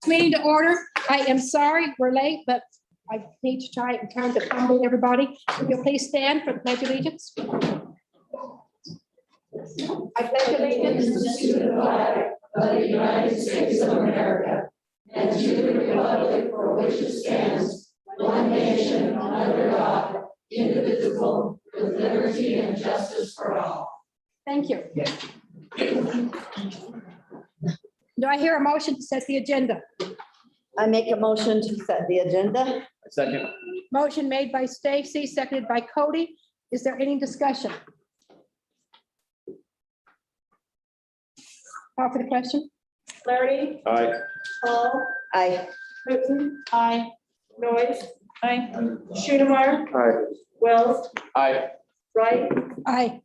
Meeting to order. I am sorry we're late, but I need to try and kind of accommodate everybody. If you'll please stand for the pledge of allegiance. I pledge allegiance to the flag of the United States of America and to the republic for which it stands, one nation under God, indivisible, with liberty and justice for all. Thank you. Do I hear a motion to set the agenda? I make a motion to set the agenda. Second. Motion made by Stacy, seconded by Cody. Is there any discussion? Call for the question. Flaherty, Aye. Hall, Aye. Hudson, Aye. Noyes, Aye. Schoonemeyer, Aye. Wells, Aye. Wright, Aye.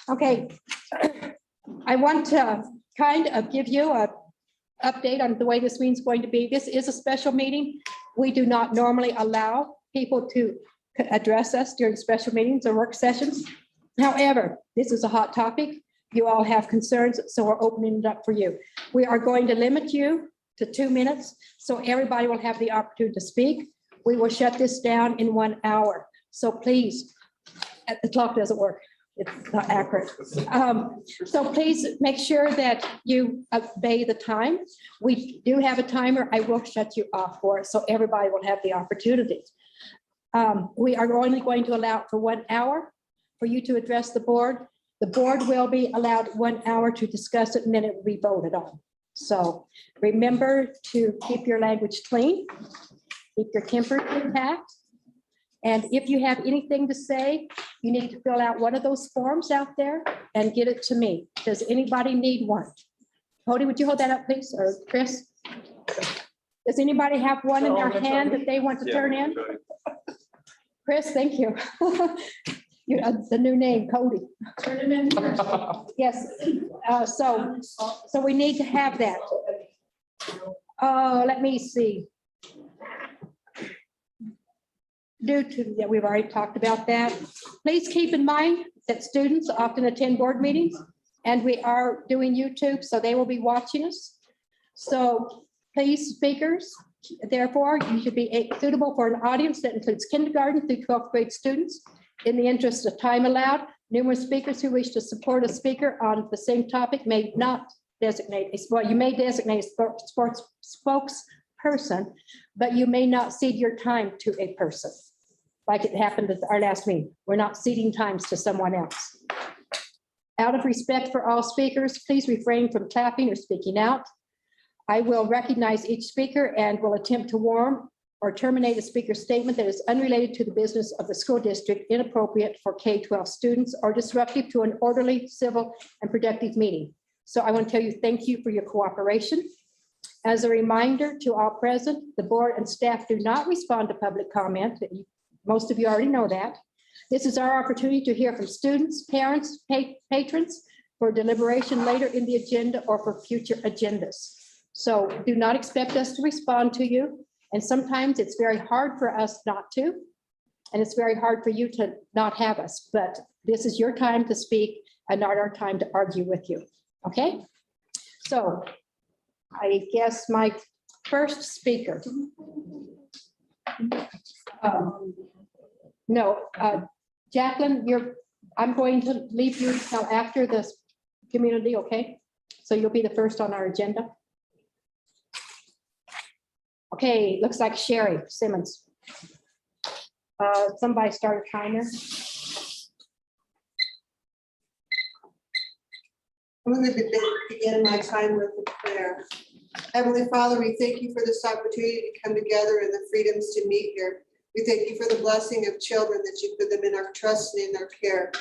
Okay. I want to kind of give you a update on the way this meeting's going to be. This is a special meeting. We do not normally allow people to address us during special meetings or work sessions. However, this is a hot topic. You all have concerns, so we're opening it up for you. We are going to limit you to 2 minutes, so everybody will have the opportunity to speak. We will shut this down in 1 hour. So please, the clock doesn't work. It's not accurate. So please make sure that you obey the time. We do have a timer. I will shut you off for it, so everybody will have the opportunity. We are only going to allow for 1 hour for you to address the board. The board will be allowed 1 hour to discuss it, and then it will be voted on. So remember to keep your language clean, keep your temper intact. And if you have anything to say, you need to fill out one of those forms out there and get it to me. Does anybody need one? Cody, would you hold that up, please? Or Chris? Does anybody have one in their hand that they want to turn in? Chris, thank you. You, the new name, Cody. turn him in. Yes. So we need to have that. Oh, let me see. Due to, yeah, we've already talked about that. Please keep in mind that students often attend board meetings, and we are doing YouTube, so they will be watching us. So please, speakers, therefore, you should be suitable for an audience that includes kindergarten through 12th grade students. In the interest of time allowed, numerous speakers who wish to support a speaker on the same topic may not designate, well, you may designate a sports spokesperson, but you may not cede your time to a person. Like it happened at our last meeting. We're not ceding times to someone else. Out of respect for all speakers, please refrain from clapping or speaking out. I will recognize each speaker and will attempt to warn or terminate a speaker's statement that is unrelated to the business of the school district, inappropriate for K-12 students, or disruptive to an orderly, civil, and productive meeting. So I want to tell you, thank you for your cooperation. As a reminder to all present, the board and staff do not respond to public comment. Most of you already know that. This is our opportunity to hear from students, parents, patrons for deliberation later in the agenda or for future agendas. So do not expect us to respond to you. And sometimes it's very hard for us not to, and it's very hard for you to not have us, but this is your time to speak and not our time to argue with you, okay? So I guess my first speaker. Jacqueline, I'm going to leave you until after this community, okay? So you'll be the first on our agenda. Okay, looks like Sherry Simmons. Somebody start a timer. I'm going to begin my time with a prayer. Heavenly Father, we thank you for this opportunity to come together and the freedoms to meet here. We thank you for the blessing of children that you put them in our trust and in our care.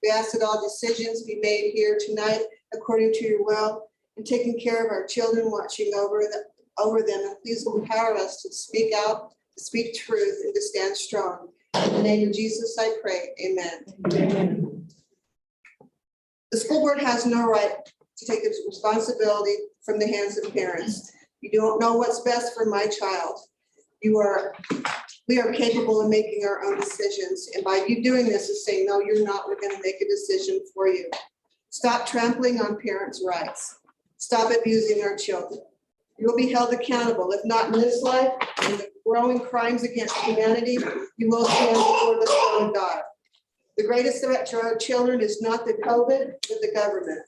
We ask that all decisions be made here tonight according to your will, and taking care of our children, watching over them. And please empower us to speak out, to speak truth, and to stand strong. In the name of Jesus, I pray. Amen. Amen. The school board has no right to take its responsibility from the hands of parents. You don't know what's best for my child. We are capable of making our own decisions. And by you doing this is saying, no, you're not, we're going to make a decision for you. Stop trampling on parents' rights. Stop abusing our children. You will be held accountable, if not in this life, in the growing crimes against humanity, you will stand before the throne of God. The greatest threat to our children is not the COVID, but the government.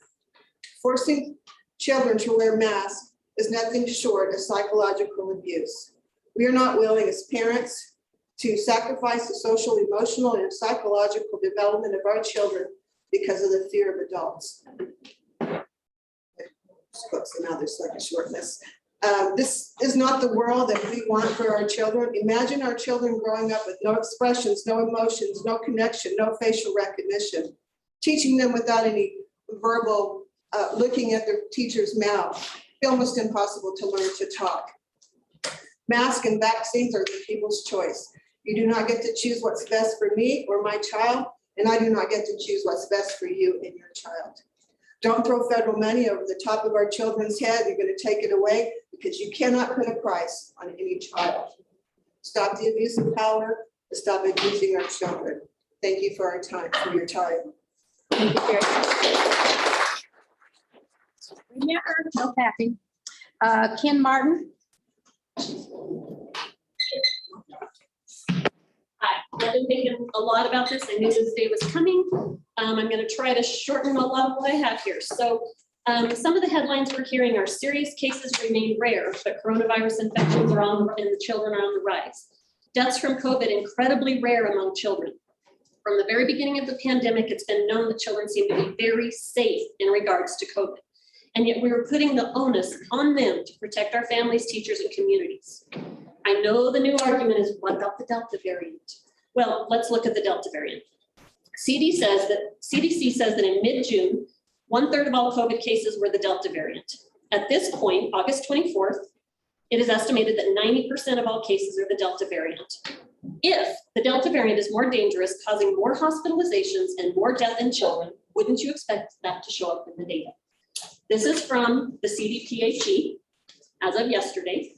Forcing children to wear masks is nothing short of psychological abuse. We are not willing as parents to sacrifice the social, emotional, and psychological development of our children because of the fear of adults. So now there's like a shortness. This is not the world that we want for our children. Imagine our children growing up with no expressions, no emotions, no connection, no facial recognition, teaching them without any verbal looking at their teacher's mouth. Almost impossible to learn to talk. Masks and vaccines are the people's choice. You do not get to choose what's best for me or my child, and I do not get to choose what's best for you and your child. Don't throw federal money over the top of our children's head. You're going to take it away because you cannot put a price on any child. Stop the abuse of power, stop abusing our children. Thank you for your time. Thank you very much. Remember, no tapping. Ken Martin. Hi, I've been thinking a lot about this. I knew this day was coming. I'm going to try to shorten a lot of what I have here. So some of the headlines we're hearing are serious cases remain rare, but coronavirus infections are on and the children are on the rise. Deaths from COVID incredibly rare among children. From the very beginning of the pandemic, it's been known that children seem to be very safe in regards to COVID. And yet we were putting the onus on them to protect our families, teachers, and communities. I know the new argument is, what about the Delta variant? Well, let's look at the Delta variant. CDC says that in mid-June, 1/3 of all COVID cases were the Delta variant. At this point, August 24th, it is estimated that 90% of all cases are the Delta variant. If the Delta variant is more dangerous, causing more hospitalizations and more death in children, wouldn't you expect that to show up in the data? This is from the CDPHE as of yesterday.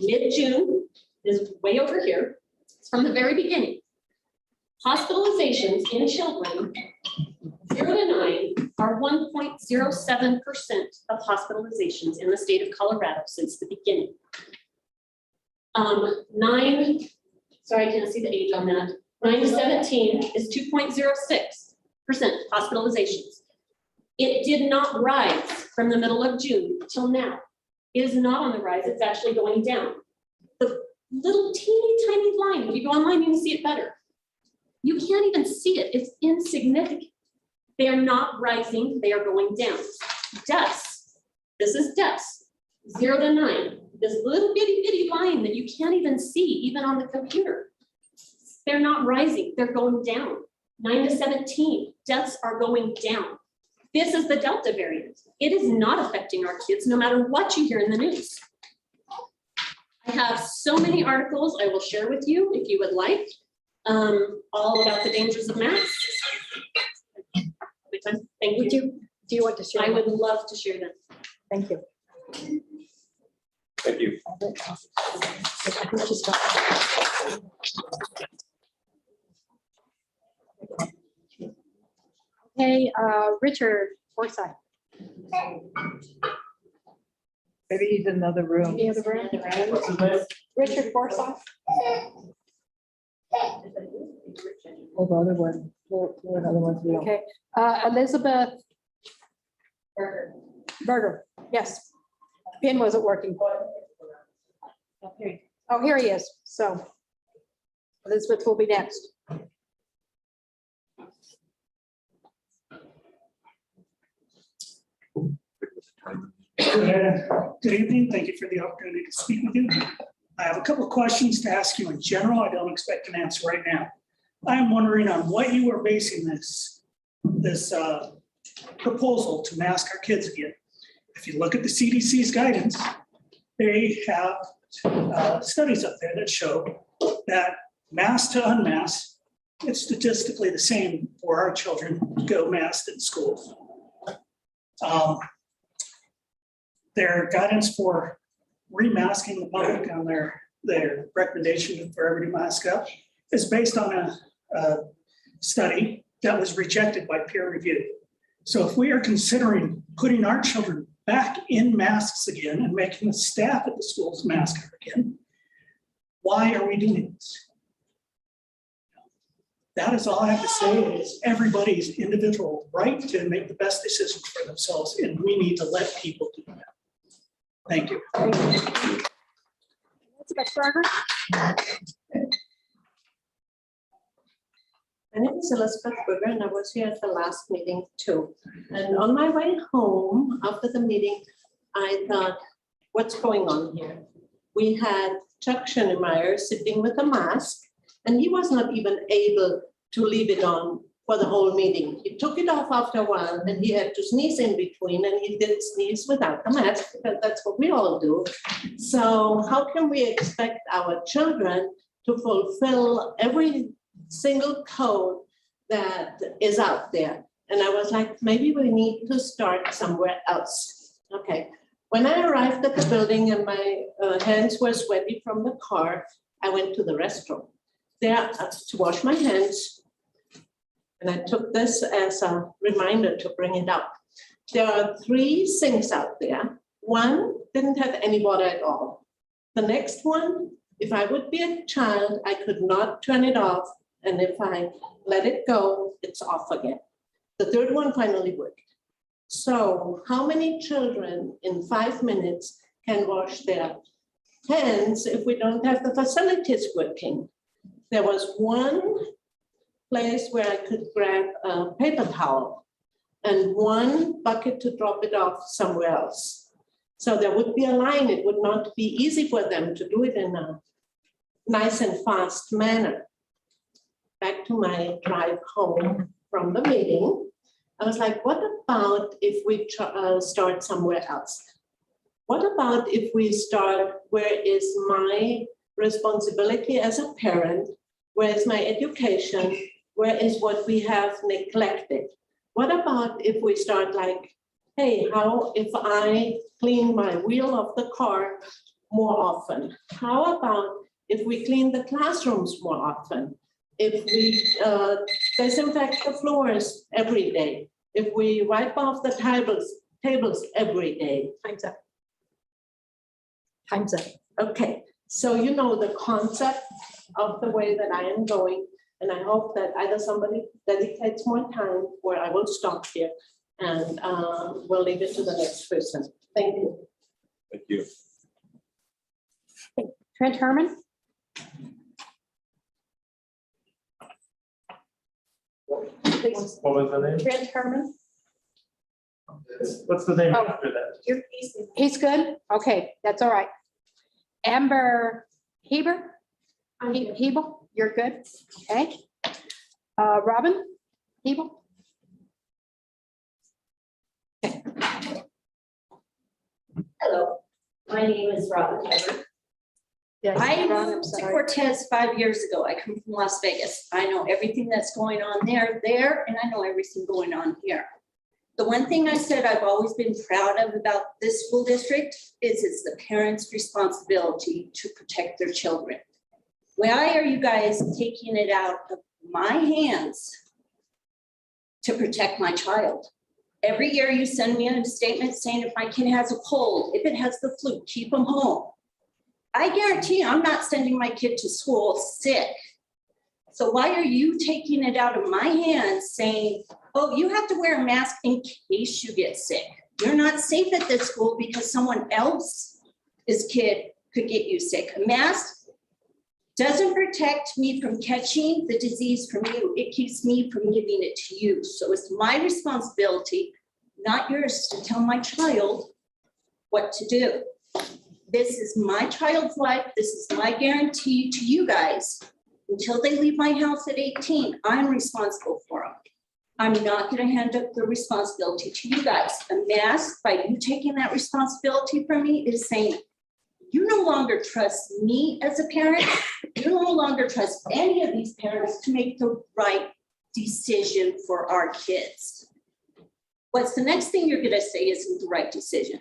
Mid-June is way over here. It's from the very beginning. Hospitalizations in children 0 to 9 are 1.07% of hospitalizations in the state of Colorado since the beginning. 9, I can't see the age on that. 9 to 17 is 2.06% hospitalizations. It did not rise from the middle of June till now. It is not on the rise, it's actually going down. The little teeny tiny line, if you go online, you can see it better. You can't even see it, it's insignificant. They are not rising, they are going down. Deaths, this is deaths, 0 to 9. This little bitty line that you can't even see, even on the computer. They're not rising, they're going down. 9 to 17, deaths are going down. This is the Delta variant. It is not affecting our kids, no matter what you hear in the news. I have so many articles I will share with you if you would like, all about the dangers of masks. Thank you. Do you want to share? I would love to share them. Thank you. Thank you. Okay, Richard Forsyth. Maybe he's in another room. Any other room? Richard Forsyth. Oh, the other one. The other ones we don't. Okay, Elizabeth Berger. Yes. Pin wasn't working. Oh, here he is. So Elizabeth will be next. Good evening. Thank you for the opportunity to speak with you. I have a couple of questions to ask you in general. I don't expect an answer right now. I am wondering on what you are basing this proposal to mask our kids again. If you look at the CDC's guidance, they have studies up there that show that mask to unmask, it's statistically the same for our children to go masked in schools. Their guidance for remasking the public on their recommendation for everybody to mask up is based on a study that was rejected by peer review. So if we are considering putting our children back in masks again and making the staff at the schools mask up again. Why are we doing this? That is all I have to say is everybody's individual right to make the best decisions for themselves, and we need to let people do that. Thank you. Elizabeth Berger? My name is Elizabeth Berger, and I was here at the last meeting too. And on my way home after the meeting, I thought, what's going on here? We had Chuck Schoenemeyer sitting with a mask, and he was not even able to leave it on for the whole meeting. He took it off after a while, and he had to sneeze in between, and he did sneeze without the mask, because that's what we all do. So how can we expect our children to fulfill every single code that is out there? And I was like, maybe we need to start somewhere else. Okay. When I arrived at the building and my hands were sweaty from the car, I went to the restroom there to wash my hands. And I took this as a reminder to bring it up. There are 3 sinks out there. One didn't have any water at all. The next one, if I would be a child, I could not turn it off. And if I let it go, it's off again. The third one finally worked. So how many children in 5 minutes can wash their hands if we don't have the facilities working? There was one place where I could grab a paper towel and one bucket to drop it off somewhere else. So there would be a line. It would not be easy for them to do it in a nice and fast manner. Back to my drive home from the meeting, I was like, what about if we start somewhere else? What about if we start, where is my responsibility as a parent? Where is my education? Where is what we have neglected? What about if we start like, hey, how if I clean my wheel of the car more often? How about if we clean the classrooms more often? If we disinfect the floors every day? If we wipe off the tables every day? Time's up. Time's up. Okay, so you know the concept of the way that I am going, and I hope that either somebody dedicates more time or I will stop here and we'll leave it to the next person. Thank you. Thank you. Trent Herman? Please. What was the name? Trent Herman? What's the name Oh. after that? He's good? Okay, that's all right. Amber Heber? Hebel, you're good? Okay. Robin Hebel? Hello, my name is Robin Heber. Yes, I Ron, I'm moved to sorry. Cortez 5 years ago. I come from Las Vegas. I know everything that's going on there, and I know everything going on here. The one thing I said I've always been proud of about this school district is it's the parents' responsibility to protect their children. Why are you guys taking it out of my hands to protect my child? Every year you send me a statement saying if my kid has a cold, if it has the flu, keep them home. I guarantee I'm not sending my kid to school sick. So why are you taking it out of my hands saying, oh, you have to wear a mask in case you get sick? You're not safe at this school because someone else's kid could get you sick. A mask doesn't protect me from catching the disease from you. It keeps me from giving it to you. So it's my responsibility, not yours, to tell my child what to do. This is my child's life. This is my guarantee to you guys. Until they leave my house at 18, I'm responsible for them. I'm not going to hand up the responsibility to you guys. A mask, by you taking that responsibility from me, is saying, you no longer trust me as a parent. You no longer trust any of these parents to make the right decision for our kids. What's the next thing you're going to say isn't the right decision?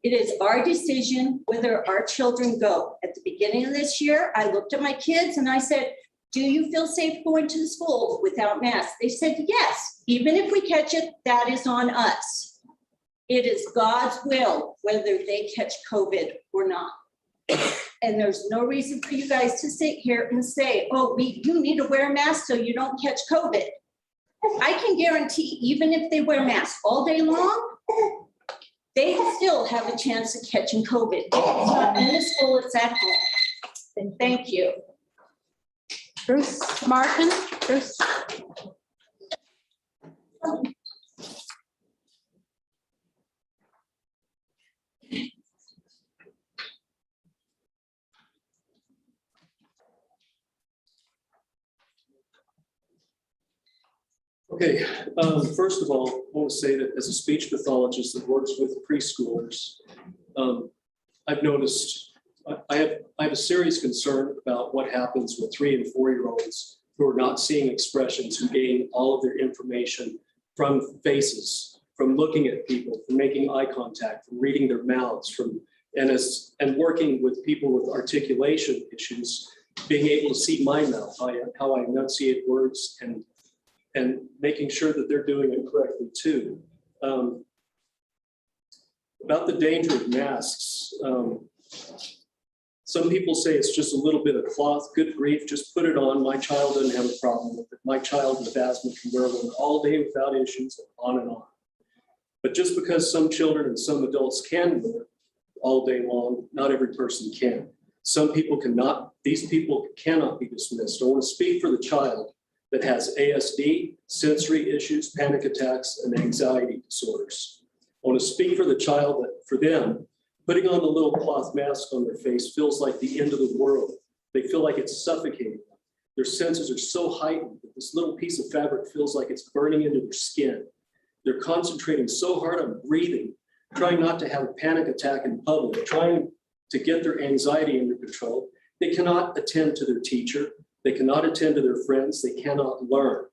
It is our decision whether our children go. At the beginning of this year, I looked at my kids and I said, do you feel safe going to the school without masks? They said, yes. Even if we catch it, that is on us. It is God's will whether they catch COVID or not. And there's no reason for you guys to sit here and say, oh, you need to wear a mask so you don't catch COVID. I can guarantee, even if they wear masks all day long, they still have a chance of catching COVID. It's not in the school, it's at home. Thank you. Bruce Martin, Bruce. Okay, first of all, I want to say that as a speech pathologist that works with preschoolers, I've noticed, I have a serious concern about what happens with 3 and 4-year-olds who are not seeing expressions, who gain all of their information from faces, from looking at people, from making eye contact, from reading their mouths, and working with people with articulation issues, being able to see my mouth, how I enunciate words, and making sure that they're doing it correctly too. About the danger of masks, some people say it's just a little bit of cloth, good grief, just put it on. My child doesn't have a problem with it. My child with asthma can wear one all day without issues, on and on. But just because some children and some adults can wear it all day long, not every person can. Some people cannot, these people cannot be dismissed. I want to speak for the child that has ASD, sensory issues, panic attacks, and anxiety disorders. I want to speak for the child that for them, putting on the little cloth mask on their face feels like the end of the world. They feel like it's suffocating them. Their senses are so heightened that this little piece of fabric feels like it's burning into their skin. They're concentrating so hard on breathing, trying not to have a panic attack in public, trying to get their anxiety under control. They cannot attend to their teacher. They cannot attend to their friends. They cannot learn.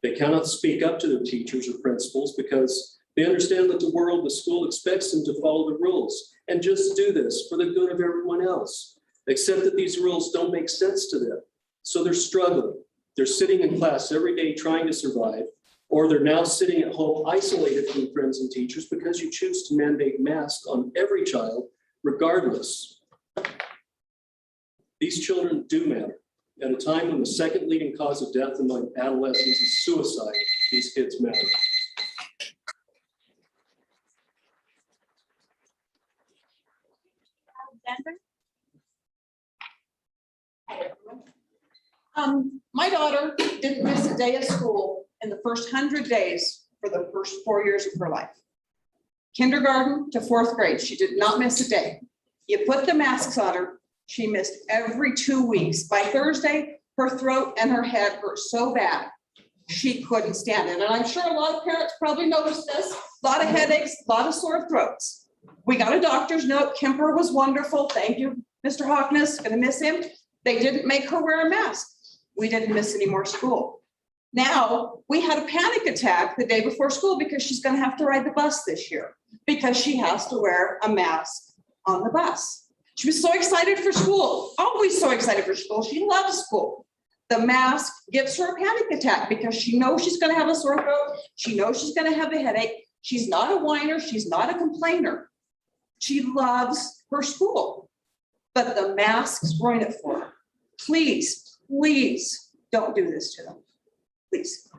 They cannot speak up to their teachers or principals because they understand that the world, the school expects them to follow the rules and just do this for the good of everyone else, except that these rules don't make sense to them. So they're struggling. They're sitting in class every day trying to survive, or they're now sitting at home isolated from friends and teachers because you choose to mandate masks on every child, regardless. These children do matter. At a time when the second leading cause of death among adolescents is suicide, these kids matter. My daughter didn't miss a day of school in the first 100 days for the first 4 years of her life. Kindergarten to 4th grade, she did not miss a day. You put the masks on her, she missed every 2 weeks. By Thursday, her throat and her head hurt so bad, she couldn't stand it. And I'm sure a lot of parents probably noticed this, a lot of headaches, a lot of sore throats. We got a doctor's note. Kemper was wonderful. Thank you, Mr. Hockness, gonna miss him. They didn't make her wear a mask. We didn't miss any more school. Now, we had a panic attack the day before school because she's gonna have to ride the bus this year because she has to wear a mask on the bus. She was so excited for school, always so excited for school. She loves school. The mask gives her a panic attack because she knows she's gonna have a sore throat. She knows she's gonna have a headache. She's not a whiner, she's not a complainer. She loves her school, but the masks ruin it for her. Please, please don't do this to them, please.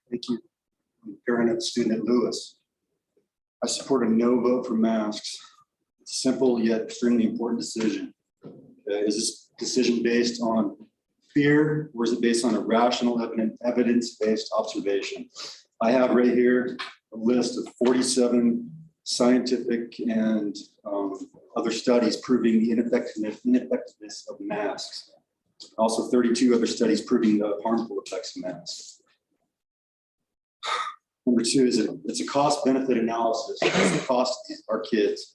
Thank you. I'm a parent of a student at Lewis. I support a no vote for masks. It's a simple yet extremely important decision. Is this decision based on fear, or is it based on a rational evidence-based observation? I have right here a list of 47 scientific and other studies proving the ineffectiveness of masks. Also 32 other studies proving the harmful effects of masks. Number 2 is it's a cost-benefit analysis. What's the cost to our kids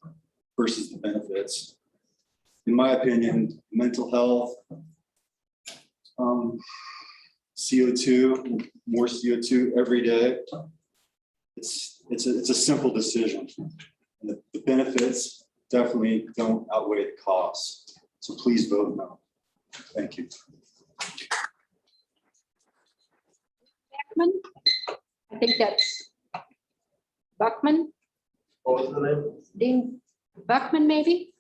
versus the benefits? In my opinion, mental health, CO2, more CO2 every day. It's a simple decision. And the benefits, definitely don't outweigh the costs. So please vote no. Thank you. Buckman? I think that's Buckman, What was the name? Dean Buckman, maybe?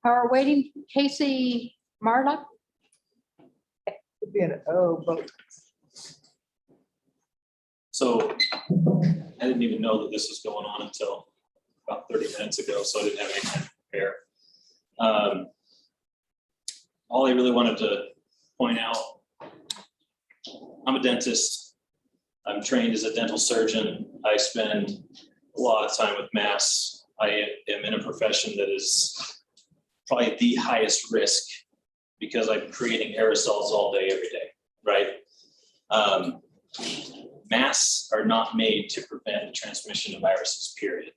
Are waiting Casey Marla? Could be an O, but So I didn't even know that this was going on until about 30 minutes ago, so I didn't have any time to prepare. All I really wanted to point out, I'm a dentist. I'm trained as a dental surgeon. I spend a lot of time with masks. I am in a profession that is probably the highest risk because I'm creating aerosols all day, every day, right? Masks are not made to prevent the transmission of viruses, period.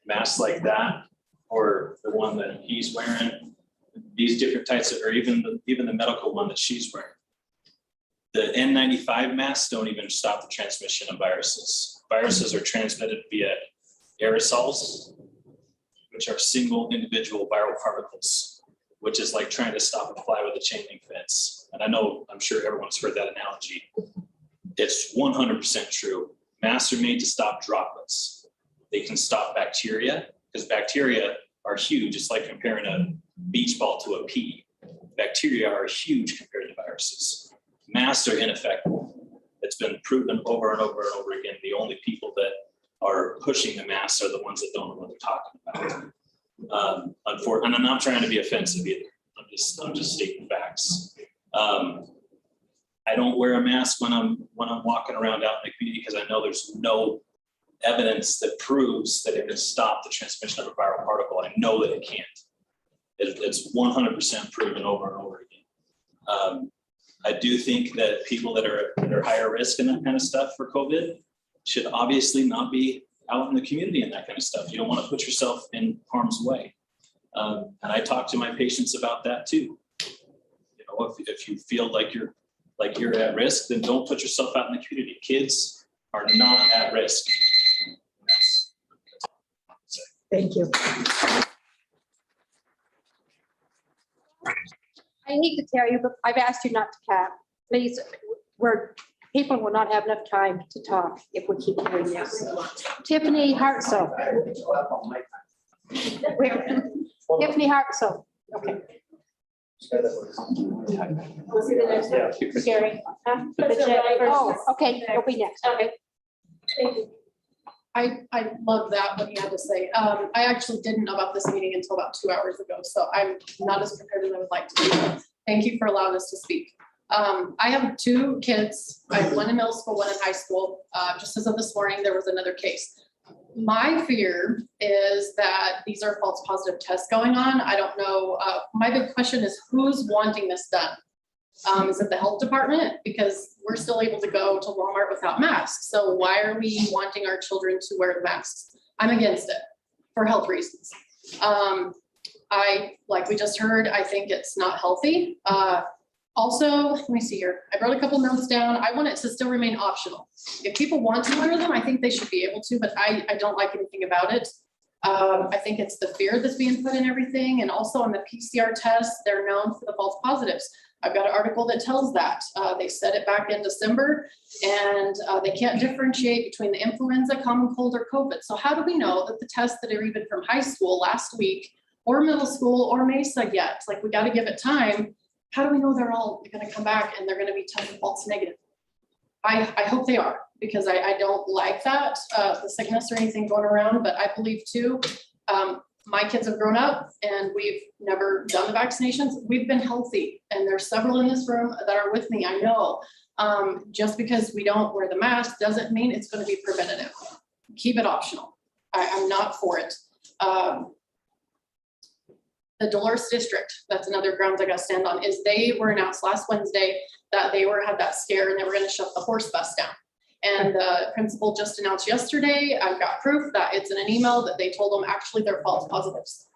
Masks like that, or the one that he's wearing, these different types of, or even the medical one that she's wearing. The N95 masks don't even stop the transmission of viruses. Viruses are transmitted via aerosols, which are single individual viral particles, which is like trying to stop a fly with a chain link fence. And I'm sure everyone's heard that analogy. It's 100% true. Masks are made to stop droplets. They can stop bacteria because bacteria are huge. It's like comparing a beach ball to a pea. Bacteria are huge compared to viruses. Masks are ineffective. It's been proven over and over and over again. The only people that are pushing the masks are the ones that don't know what they're talking about. And I'm not trying to be offensive either. I'm just stating facts. I don't wear a mask when I'm walking around out in the community because I know there's no evidence that proves that it can stop the transmission of a viral particle. I know that it can't. It's 100% proven over and over again. I do think that people that are higher risk and that kind of stuff for COVID should obviously not be out in the community and that kind of stuff. You don't want to put yourself in harm's way. And I talk to my patients about that too. You know, if you feel like you're at risk, then don't put yourself out in the community. Kids are not at risk. thank you. I hate to tell you, but I've asked you not to cap. Please, people will not have enough time to talk if we keep doing this. Tiffany Hartzell. Tiffany Hartzell. Okay. Gary. Huh? Oh, okay, you'll be next. Okay. Thank you. I love that, what you had to say. I actually didn't know about this meeting until about 2 hours ago, so I'm not as prepared as I would like to be. Thank you for allowing us to speak. I have 2 kids. I have one in middle school, one in high school. Just as of this morning, there was another case. My fear is that these are false positive tests going on. I don't know. My big question is who's wanting this done? Is it the health department? Because we're still able to go to Walmart without masks. So why are we wanting our children to wear the masks? I'm against it for health reasons. Like we just heard, I think it's not healthy. Also, let me see here. I wrote a couple notes down. I want it to still remain optional. If people want to wear them, I think they should be able to, but I don't like anything about it. I think it's the fear that's being put in everything. And also on the PCR tests, they're known for the false positives. I've got an article that tells that. They said it back in December, and they can't differentiate between the influenza, common cold, or COVID. So how do we know that the tests that are even from high school last week or middle school or Mesa yet? Like, we got to give it time. How do we know they're all going to come back and they're going to be tested false negative? I hope they are, because I don't like that, the sickness or anything going around, but I believe too, my kids have grown up and we've never done the vaccinations. We've been healthy, and there's several in this room that are with me. I know just because we don't wear the mask doesn't mean it's going to be preventative. Keep it optional. I'm not for it. The Dolores District, that's another grounds I got to stand on, is they were announced last Wednesday that they had that scare and they were going to shut the horse bus down. And the principal just announced yesterday, I've got proof that it's in an email that they told them actually they're false positives.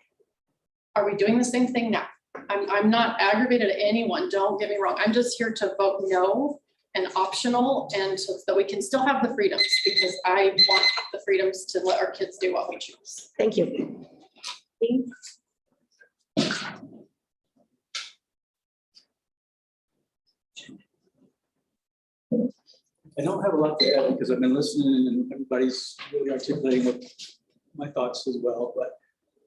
Are we doing the same thing now? I'm not aggravated at anyone, don't get me wrong. I'm just here to vote no and optional, and so that we can still have the freedoms, because I want the freedoms to let our kids do what we choose. Thank you. I don't have a lot to add because I've been listening and everybody's really articulating what my thoughts as well. But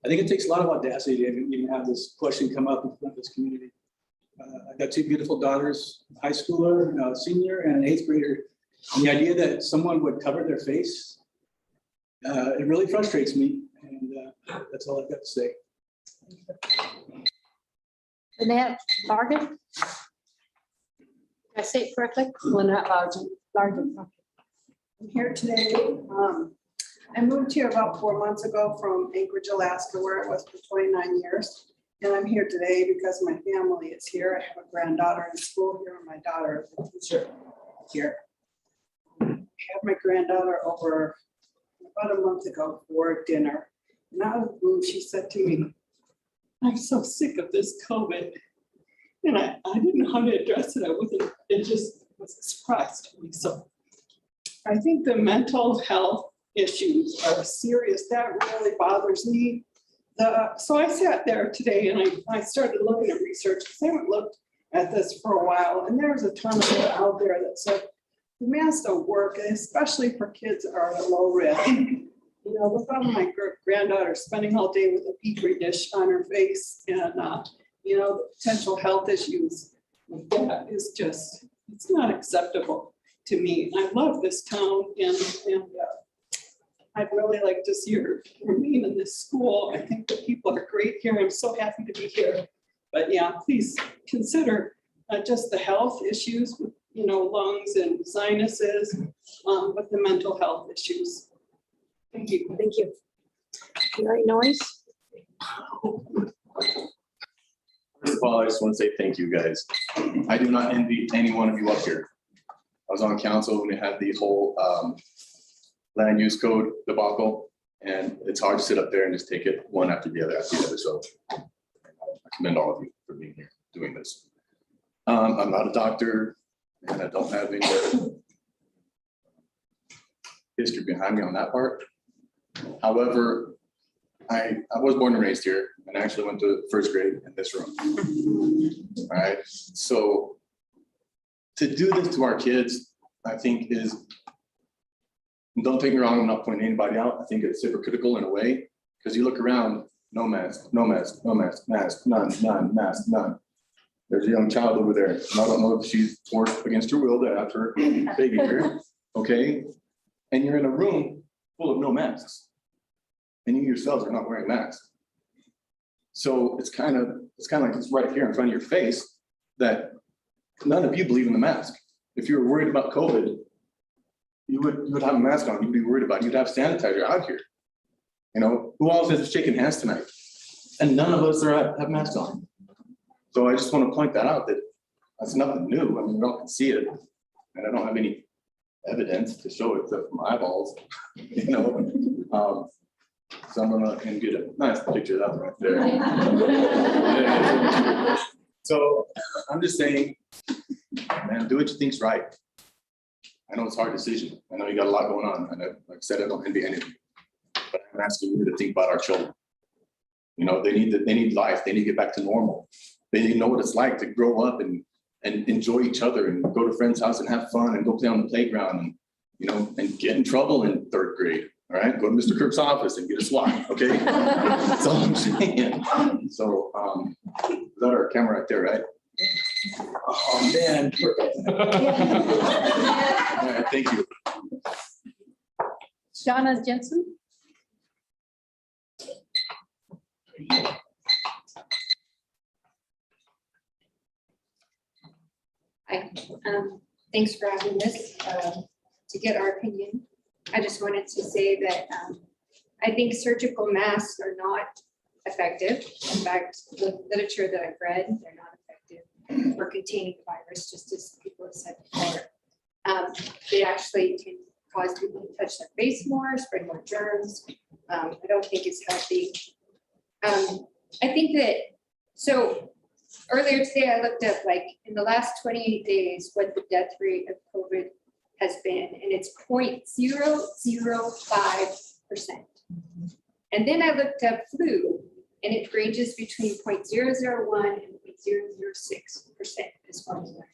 I think it takes a lot of audacity to even have this question come up in front of this community. I've got two beautiful daughters, a high schooler, a senior, and an 8th grader. And the idea that someone would cover their face, it really frustrates me. And that's all I've got to say. Lynette Largan. Did I say it correctly? Lynette Largan. I'm here today. I moved here about 4 months ago from Anchorage, Alaska, where I was for 29 years. And I'm here today because my family is here. I have a granddaughter in school here, and my daughter is a teacher here. I had my granddaughter over about a month ago for dinner. And out of the blue, she said to me, "I'm so sick of this COVID." And I didn't know how to address it. It just was a surprise to me. So I think the mental health issues are serious. That really bothers me. So I sat there today and I started looking at research, because I haven't looked at this for a while. And there's a ton of it out there that said the masks don't work, and especially for kids that are at low risk. You know, look at my granddaughter spending all day with a petri dish on her face, and you know, the potential health issues with that is just, it's not acceptable to me. I love this town, and I'd really like to see her remain in this school. I think the people are great here. I'm so happy to be here. But yeah, please consider just the health issues with, you know, lungs and sinuses, but the mental health issues. Thank you. Thank you. Any noise? First of all, I just want to say thank you, guys. I do not envy any one of you up here. I was on council when we had the whole land use code debacle, and it's hard to sit up there and just take it one after the other. So I commend all of you for being here doing this. I'm not a doctor, and I don't have any history behind me on that part. However, I was born and raised here, and I actually went to 1st grade in this room. All right, so to do this to our kids, I think is, don't take me wrong, I'm not pointing anybody out. I think it's hypocritical in a way, because you look around, no mask, no mask, no mask, mask, none, none, mask, none. There's a young child over there, and I don't know if she's forced against her will to have her baby here, okay? And you're in a room full of no masks, and you yourselves are not wearing masks. So it's kind of like it's right here in front of your face that none of you believe in the mask. If you were worried about COVID, you would have a mask on. You'd be worried about it. You'd have sanitizer out here. You know, who else is shaking hands tonight? And none of us have masks on. So I just want to point that out, that that's nothing new. I mean, we all can see it, and I don't have any evidence to show it except for my eyeballs. You know, so I'm gonna get a nice picture of that right there. So I'm just saying, man, do what you think's right. I know it's a hard decision. I know you got a lot going on, and like I said, I don't envy anything. But I'm asking you to think about our children. You know, they need life. They need to get back to normal. They need to know what it's like to grow up and enjoy each other and go to a friend's house and have fun and go play on the playground and, you know, and get in trouble in 3rd grade. All right, go to Mr. Kirk's office and get a SWAT, okay? That's all I'm saying. So, is that our camera right there, right? Oh, man. All right, thank you. Shauna Jensen. Hi, thanks for having this to get our opinion. I just wanted to say that I think surgical masks are not effective. In fact, the literature that I've read, they're not effective for containing the virus, just as people have said before. They actually can cause people to touch their face more, spread more germs. I don't think it's healthy. I think that, so Earlier today, I looked up, like, in the last 28 days, what the death rate of COVID has been, and it's 0.005%. And then I looked up flu, and it ranges between 0.001 and 0.006% as far as that.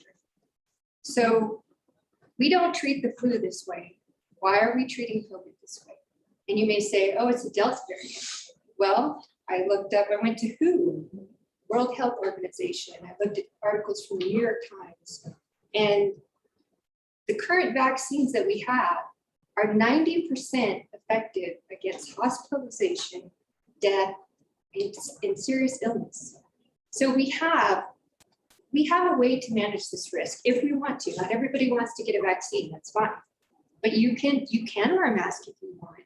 So we don't treat the flu this way. Why are we treating COVID this way? And you may say, oh, it's a Delta variant. Well, I looked up, I went to WHO, World Health Organization. I looked at articles from the New York Times. And the current vaccines that we have are 90% effective against hospitalization, death, and serious illness. So we have a way to manage this risk if we want to. Not everybody wants to get a vaccine, that's fine. But you can wear a mask if you want.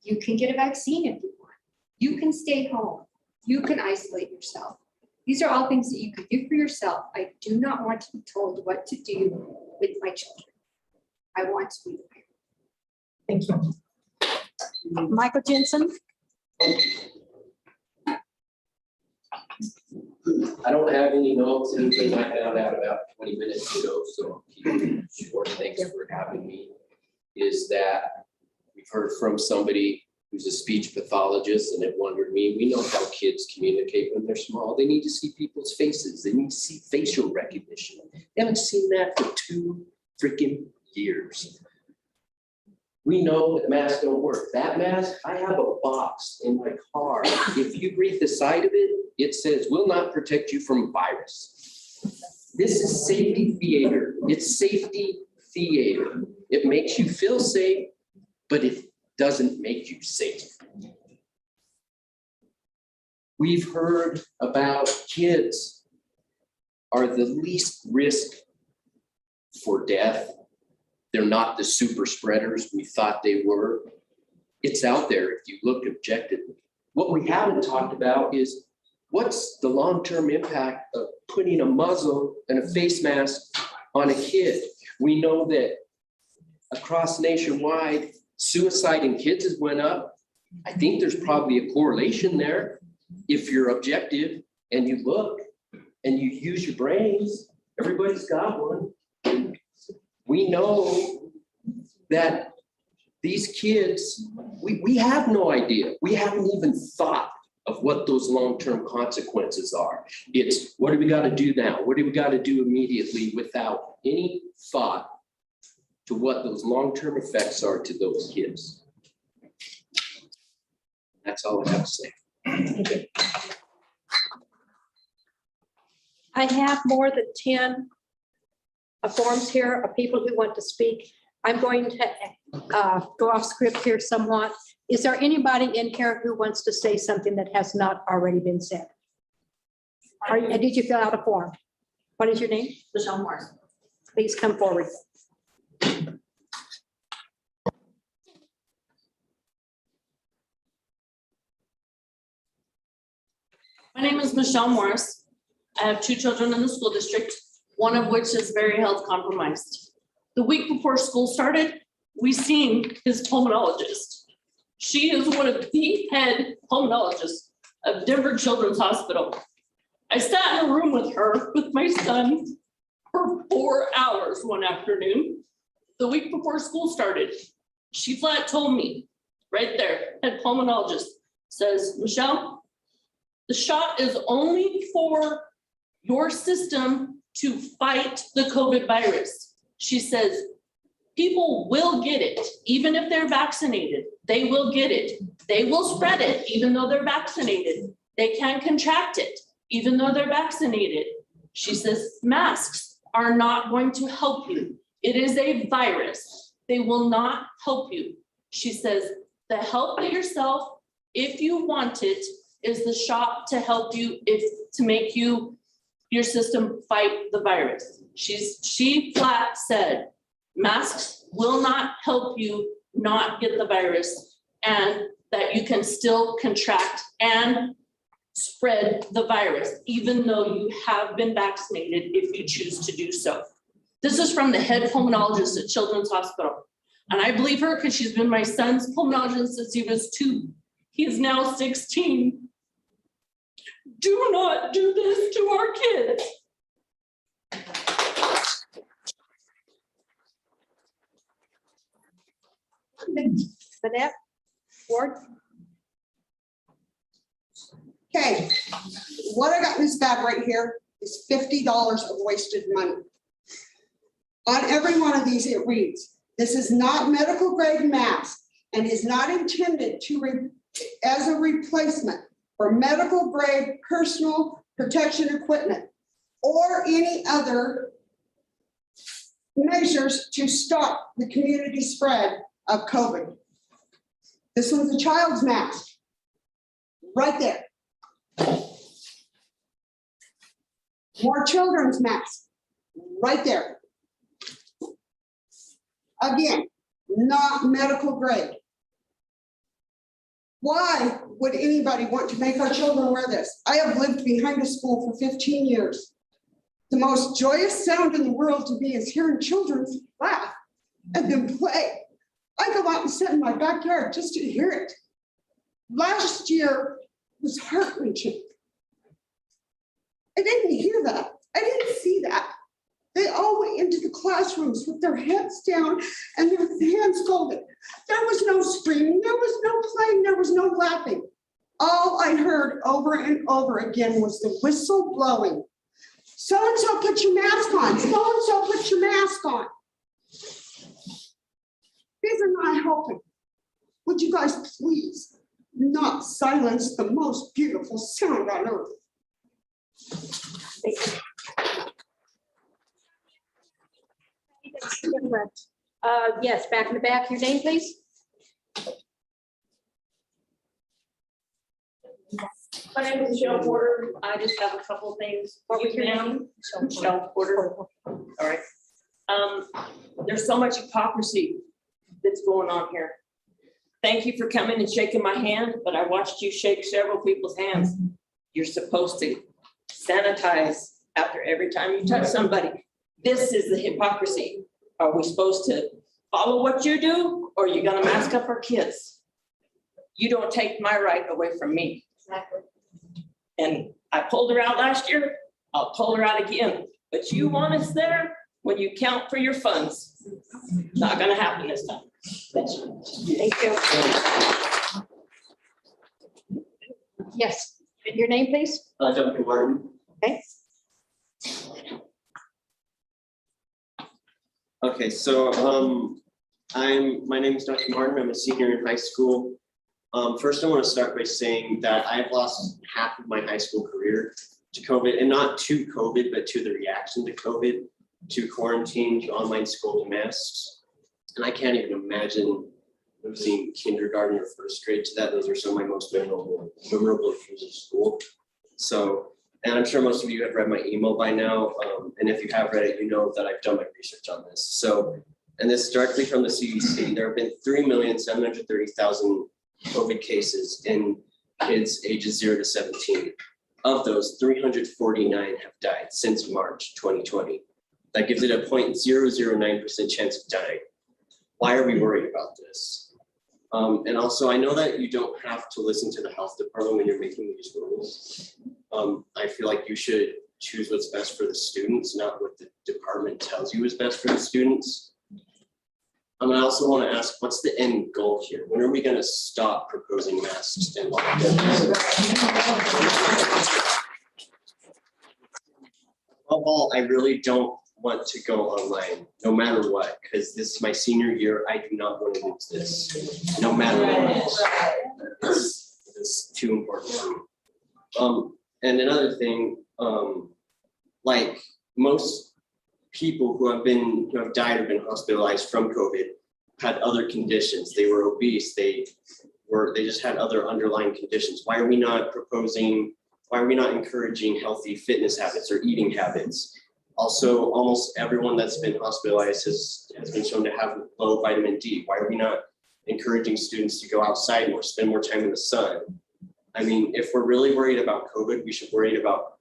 You can get a vaccine if you want. You can stay home. You can isolate yourself. These are all things that you can do for yourself. I do not want to be told what to do with my children. I want to be the parent. Thank you. Michael Jensen? I don't have any notes, anything I found out about 20 minutes ago, so I'll keep it short. Thanks for having me. Is that we've heard from somebody who's a speech pathologist, and it wondered me, we know how kids communicate when they're small. They need to see people's faces. They need to see facial recognition. They haven't seen that for 2 freaking years. We know that masks don't work. That mask, I have a box in my car. If you read the side of it, it says, will not protect you from virus. This is safety theater. It's safety theater. It makes you feel safe, but it doesn't make you safe. We've heard about kids are the least risk for death. They're not the super spreaders we thought they were. It's out there if you look objectively. What we haven't talked about is what's the long-term impact of putting a muzzle and a face mask on a kid? We know that across nationwide, suicide in kids has went up. I think there's probably a correlation there. If you're objective and you look and you use your brains, everybody's got one. We know that these kids, we have no idea. We haven't even thought of what those long-term consequences are. It's what do we got to do now? What do we got to do immediately without any thought to what those long-term effects are to those kids? That's all I have to say. Okay. I have more than 10 forms here of people who want to speak. I'm going to go off script here somewhat. Is there anybody in here who wants to say something that has not already been said? Did you fill out a form? What is your name? Michelle Morris. Please come forward. My name is Michelle Morris. I have 2 children in the school district, one of which is very health compromised. The week before school started, we seen his pulmonologist. She is one of the head pulmonologists of Denver Children's Hospital. I sat in a room with her, with my son, for 4 hours one afternoon, the week before school started. She flat told me, right there, head pulmonologist, says, Michelle, the shot is only for your system to fight the COVID virus. She says, people will get it, even if they're vaccinated. They will get it. They will spread it, even though they're vaccinated. They can contract it, even though they're vaccinated. She says, masks are not going to help you. It is a virus. They will not help you. She says, the help yourself, if you want it, is the shot to help you, to make your system fight the virus. She flat said, masks will not help you not get the virus, and that you can still contract and spread the virus, even though you have been vaccinated if you choose to do so. This is from the head pulmonologist at Children's Hospital. And I believe her because she's been my son's pulmonologist since he was 2. He is now 16. Do not do this to our kids. Vanette, Ward? Okay, what I got in this bag right here is $50 of wasted money. On every one of these, it reads, this is not medical grade mask and is not intended as a replacement for medical grade personal protection equipment or any other measures to stop the community spread of COVID. This one's a child's mask, right there. More children's masks, right there. Again, not medical grade. Why would anybody want to make our children wear this? I have lived behind a school for 15 years. The most joyous sound in the world to me is hearing children laugh and then play. I go out and sit in my backyard just to hear it. Last year was heart-wrenching. I didn't hear that. I didn't see that. They all went into the classrooms with their heads down and their hands folded. There was no screaming, there was no playing, there was no laughing. All I heard over and over again was the whistle blowing. So-and-so put your mask on, so-and-so put your mask on. These are not helping. Would you guys please not silence the most beautiful sound on earth? Yes, back in the back, your name, please? My name is Michelle Porter. I just have a couple of things. What was your name? Michelle Porter. All right. There's so much hypocrisy that's going on here. Thank you for coming and shaking my hand, but I watched you shake several people's hands. You're supposed to sanitize after every time you touch somebody. This is the hypocrisy. Are we supposed to follow what you do, or are you gonna mask up our kids? You don't take my right away from me. Exactly. And I pulled her out last year, I'll pull her out again. But you want us there when you count for your funds. Not gonna happen this time. Thank you. Yes, your name, please? Dr. Martin. Okay. Okay, so my name is Dr. Martin. I'm a senior in high school. First, I want to start by saying that I've lost half of my high school career to COVID, and not to COVID, but to the reaction to COVID, to quarantine, to online school, to masks. And I can't even imagine losing kindergarten or first grade to that. Those are some of my most memorable years of school. So, and I'm sure most of you have read my email by now. And if you have read it, you know that I've done my research on this. So, and this is directly from the CDC. There have been 3,730,000 COVID cases in kids ages 0 to 17. Of those, 349 have died since March 2020. That gives it a 0.009% chance of dying. Why are we worried about this? And also, I know that you don't have to listen to the health department when you're making these rules. I feel like you should choose what's best for the students, not what the department tells you is best for the students. I also want to ask, what's the end goal here? When are we going to stop proposing masks and lockdowns? Above all, I really don't want to go online, no matter what, because this is my senior year. I do not want to lose this, no matter what. It's too important for me. And another thing, like most people who have died or been hospitalized from COVID had other conditions. They were obese. They just had other underlying conditions. Why are we not encouraging healthy fitness habits or eating habits? Also, almost everyone that's been hospitalized has been shown to have low vitamin D. Why are we not encouraging students to go outside more, spend more time in the sun? I mean, if we're really worried about COVID, we should be worried about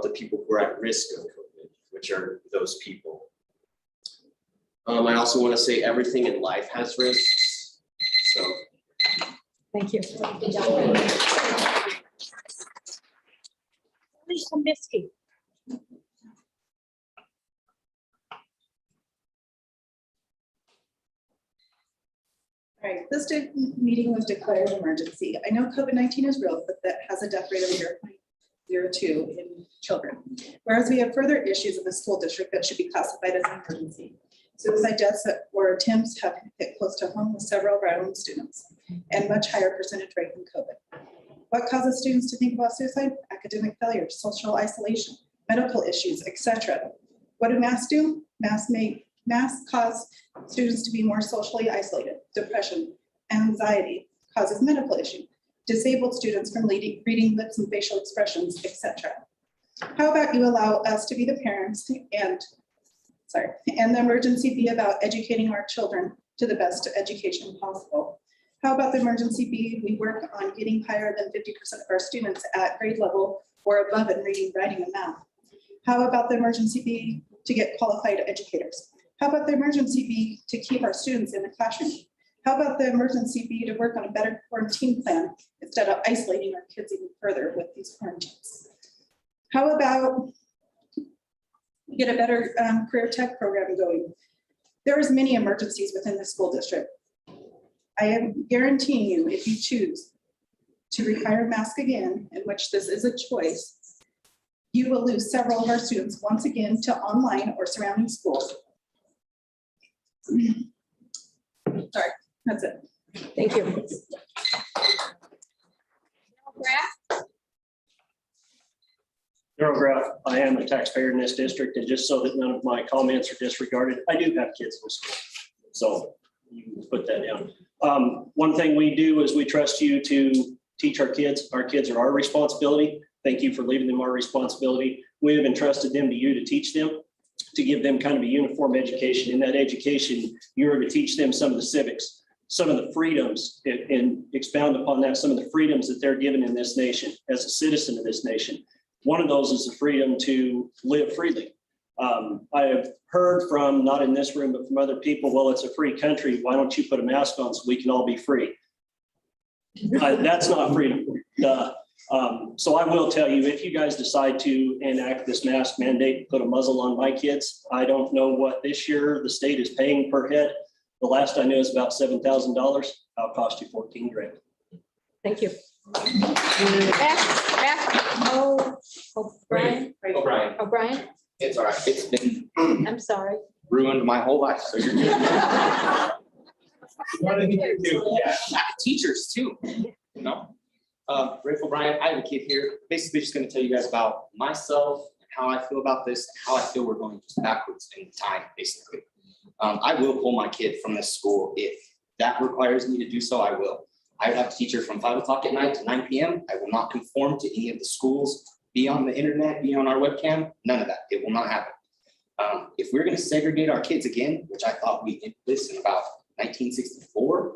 the people who are at risk of COVID, which are those people. I also want to say everything in life has risks. So. Thank you. Lisa Miskey. All right, this meeting was declared an emergency. I know COVID-19 is real, but that has a death rate of 0.02 in children. Whereas we have further issues in the school district that should be classified as an emergency. Suicide deaths or attempts have hit close to home with several of our own students, and much higher percentage rate than COVID. What causes students to think about suicide? Academic failure, social isolation, medical issues, etc. What do masks do? Masks cause students to be more socially isolated. Depression, anxiety causes medical issues. Disabled students from reading lips and facial expressions, etc. How about you allow us to be the parents and the emergency be about educating our children to the best education possible? How about the emergency be we work on getting higher than 50% of our students at grade level or above in reading, writing, and math? How about the emergency be to get qualified educators? How about the emergency be to keep our students in the classroom? How about the emergency be to work on a better quarantine plan instead of isolating our kids even further with these quarantines? How about get a better career tech program going? There is many emergencies within the school district. I am guaranteeing you, if you choose to require a mask again, in which this is a choice, you will lose several of our students once again to online or surrounding schools. Sorry, that's it. Thank you. Darryl Graff, I am a taxpayer in this district, and just so that none of my comments are disregarded, I do have kids in school. So you can put that down. One thing we do is we trust you to teach our kids. Our kids are our responsibility. Thank you for leaving them our responsibility. We have entrusted them to you to teach them, to give them kind of a uniform education. In that education, you're to teach them some of the civics, some of the freedoms, and expound upon that, some of the freedoms that they're given in this nation as a citizen of this nation. One of those is the freedom to live freely. I have heard from, not in this room, but from other people, well, it's a free country. Why don't you put a mask on so we can all be free? That's not freedom. So I will tell you, if you guys decide to enact this mask mandate, put a muzzle on my kids, I don't know what this year the state is paying per head. The last I knew is about $7,000. I'll cost you 14 grand. Thank you. O'Brien. O'Brien. It's all right. It's been I'm sorry. ruined my whole life, so you're good. Yeah, teachers too, you know? Rick O'Brien, I have a kid here, basically just gonna tell you guys about myself, and how I feel about this, and how I feel we're going just backwards in time, basically. I will pull my kid from this school. If that requires me to do so, I will. I would have to teach her from 5 o'clock at night to 9 p.m. I will not conform to any of the schools, be on the internet, be on our webcam, none of that. It will not happen. If we're gonna segregate our kids again, which I thought we did this in about 1964,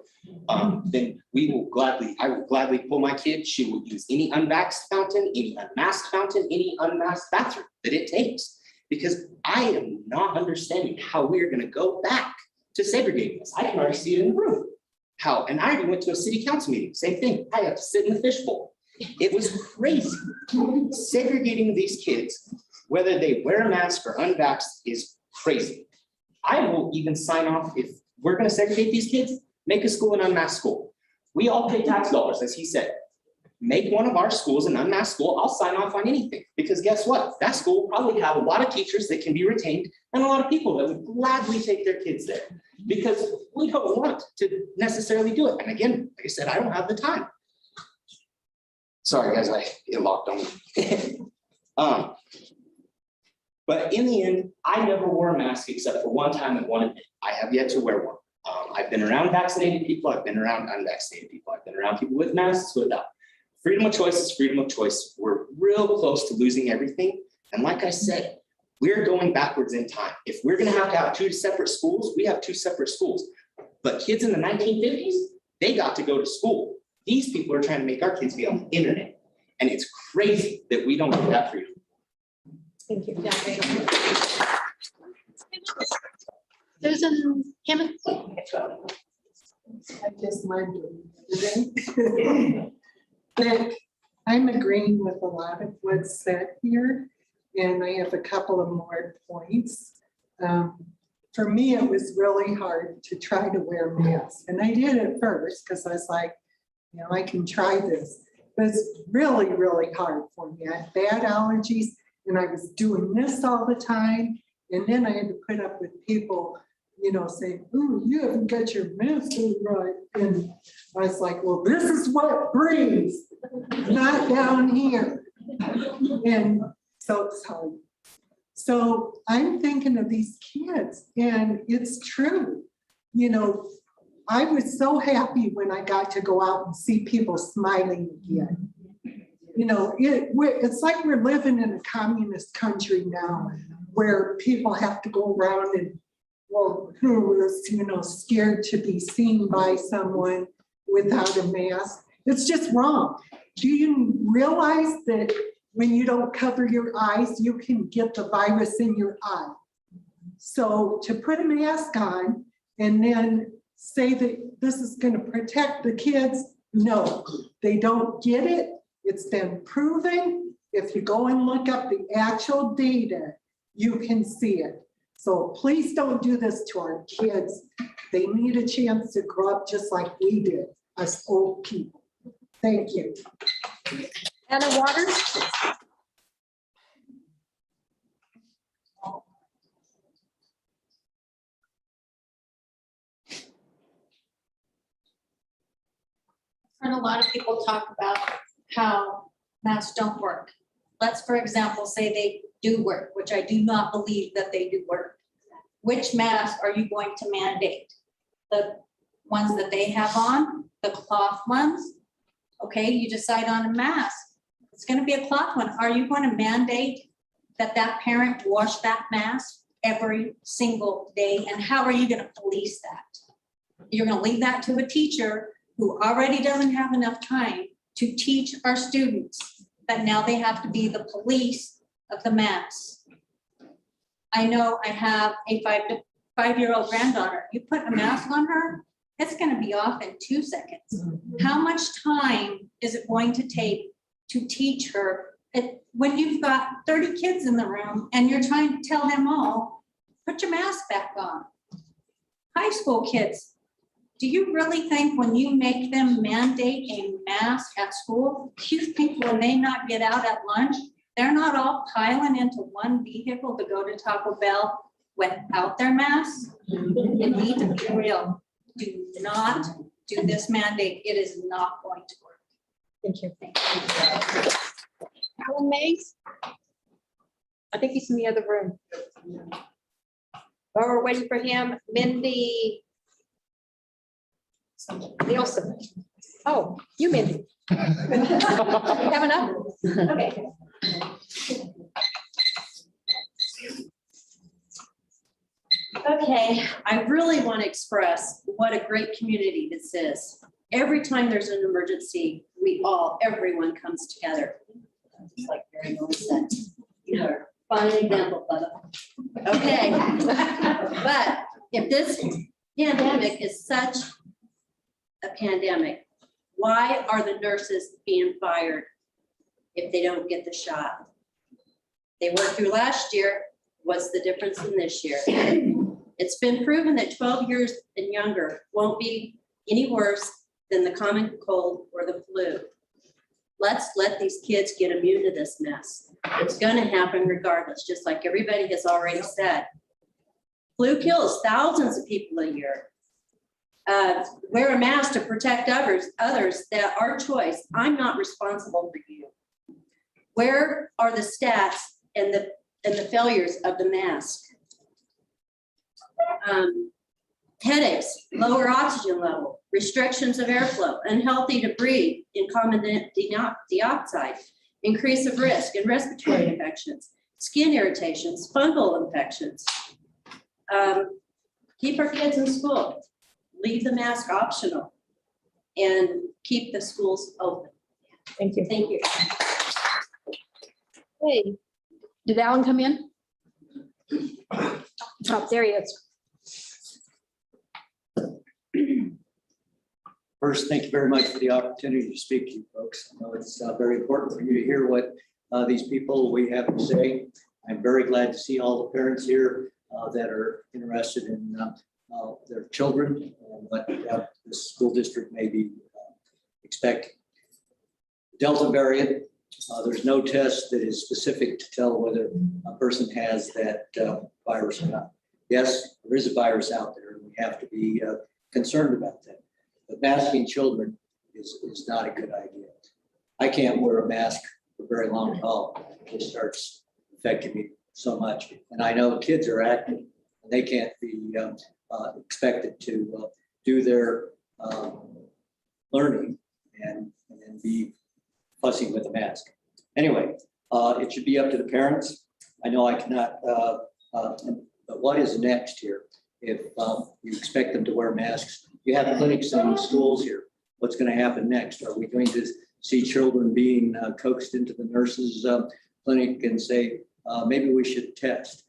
then I will gladly pull my kid. She will use any unvaxxed fountain, any unmasked fountain, any unmasked bathroom that it takes. Because I am not understanding how we're gonna go back to segregating this. I can already see it in the room. How, and I already went to a city council meeting, same thing. I have to sit in the fishbowl. It was crazy. Segregating these kids, whether they wear a mask or unvaxxed, is crazy. I will even sign off if we're gonna segregate these kids, make a school an unmasked school. We all pay tax dollars, as he said. Make one of our schools an unmasked school, I'll sign off on anything. Because guess what? That school will probably have a lot of teachers that can be retained and a lot of people that would gladly take their kids there. Because we don't want to necessarily do it. And again, like I said, I don't have the time. Sorry, guys, it locked on me. But in the end, I never wore a mask except for one time and one event. I have yet to wear one. I've been around vaccinated people. I've been around unvaccinated people. I've been around people with masks, without. Freedom of choice is freedom of choice. We're real close to losing everything. And like I said, we're going backwards in time. If we're gonna have to have 2 separate schools, we have 2 separate schools. But kids in the 1950s, they got to go to school. These people are trying to make our kids be on the internet. And it's crazy that we don't get that freedom. Thank you. Susan Hammond. I just might do. Nick, I'm agreeing with a lot of what's said here, and I have a couple of more points. For me, it was really hard to try to wear masks, and I did at first because I was like, you know, I can try this. But it's really, really hard for me. I had bad allergies, and I was doing this all the time, and then I had to put up with people, you know, saying, "Ooh, you haven't got your mask on right." And I was like, well, this is what breathes, not down here. And so it's hard. So I'm thinking of these kids, and it's true. You know, I was so happy when I got to go out and see people smiling again. You know, it's like we're living in a communist country now where people have to go around and, well, who is, you know, scared to be seen by someone without a mask. It's just wrong. Do you realize that when you don't cover your eyes, you can get the virus in your eye? So to put a mask on and then say that this is going to protect the kids, no, they don't get it. It's been proven. If you go and look up the actual data, you can see it. So please don't do this to our kids. They need a chance to grow up just like we did, us old people. Thank you. Anna Waters? Heard a lot of people talk about how masks don't work. Let's, for example, say they do work, which I do not believe that they do work. Which mask are you going to mandate? The ones that they have on, the cloth ones? Okay, you decide on a mask. It's going to be a cloth one. Are you going to mandate that that parent wash that mask every single day? And how are you going to police that? You're going to leave that to a teacher who already doesn't have enough time to teach our students, that now they have to be the police of the masks. I know I have a 5-year-old granddaughter. You put a mask on her, it's going to be off in 2 seconds. How much time is it going to take to teach her when you've got 30 kids in the room and you're trying to tell them all, put your mask back on? High school kids, do you really think when you make them mandate a mask at school, you think when they not get out at lunch, they're not all piling into one vehicle to go to Taco Bell without their masks? You need to be real. Do not do this mandate. It is not going to work. Thank you. Alan Mays? I think he's in the other room. While we're waiting for him, Mindy Nielsen. Oh, you, Mindy. Have enough? Okay. Okay, I really want to express what a great community this is. Every time there's an emergency, everyone comes together. Just like Mary Louise said, you're a fine example, Bubba. Okay, but if this pandemic is such a pandemic, why are the nurses being fired if they don't get the shot? They worked through last year. What's the difference in this year? It's been proven that 12 years and younger won't be any worse than the common cold or the flu. Let's let these kids get immune to this mess. It's going to happen regardless, just like everybody has already said. Flu kills thousands of people a year. Wear a mask to protect others, that our choice. I'm not responsible for you. Where are the stats and the failures of the mask? Headaches, lower oxygen level, restrictions of airflow, unhealthy to breathe in carbon dioxide, increase of risk in respiratory infections, skin irritations, fungal infections. Keep our kids in school, leave the mask optional, and keep the schools open. Thank you. Thank you. Hey, did Alan come in? Oh, there he is. First, thank you very much for the opportunity to speak to you folks. I know it's very important for you to hear what these people we have to say. I'm very glad to see all the parents here that are interested in their children and what the school district may be expecting. Delta variant, there's no test that is specific to tell whether a person has that virus or not. Yes, there is a virus out there, and we have to be concerned about that. But masking children is not a good idea. I can't wear a mask for very long at all. It starts affecting me so much. And I know kids are active, and they can't be expected to do their learning and be fussing with a mask. Anyway, it should be up to the parents. I know I cannot, but what is next here? If you expect them to wear masks, you have clinics in schools here. What's going to happen next? Are we going to see children being coaxed into the nurse's clinic and say, maybe we should test?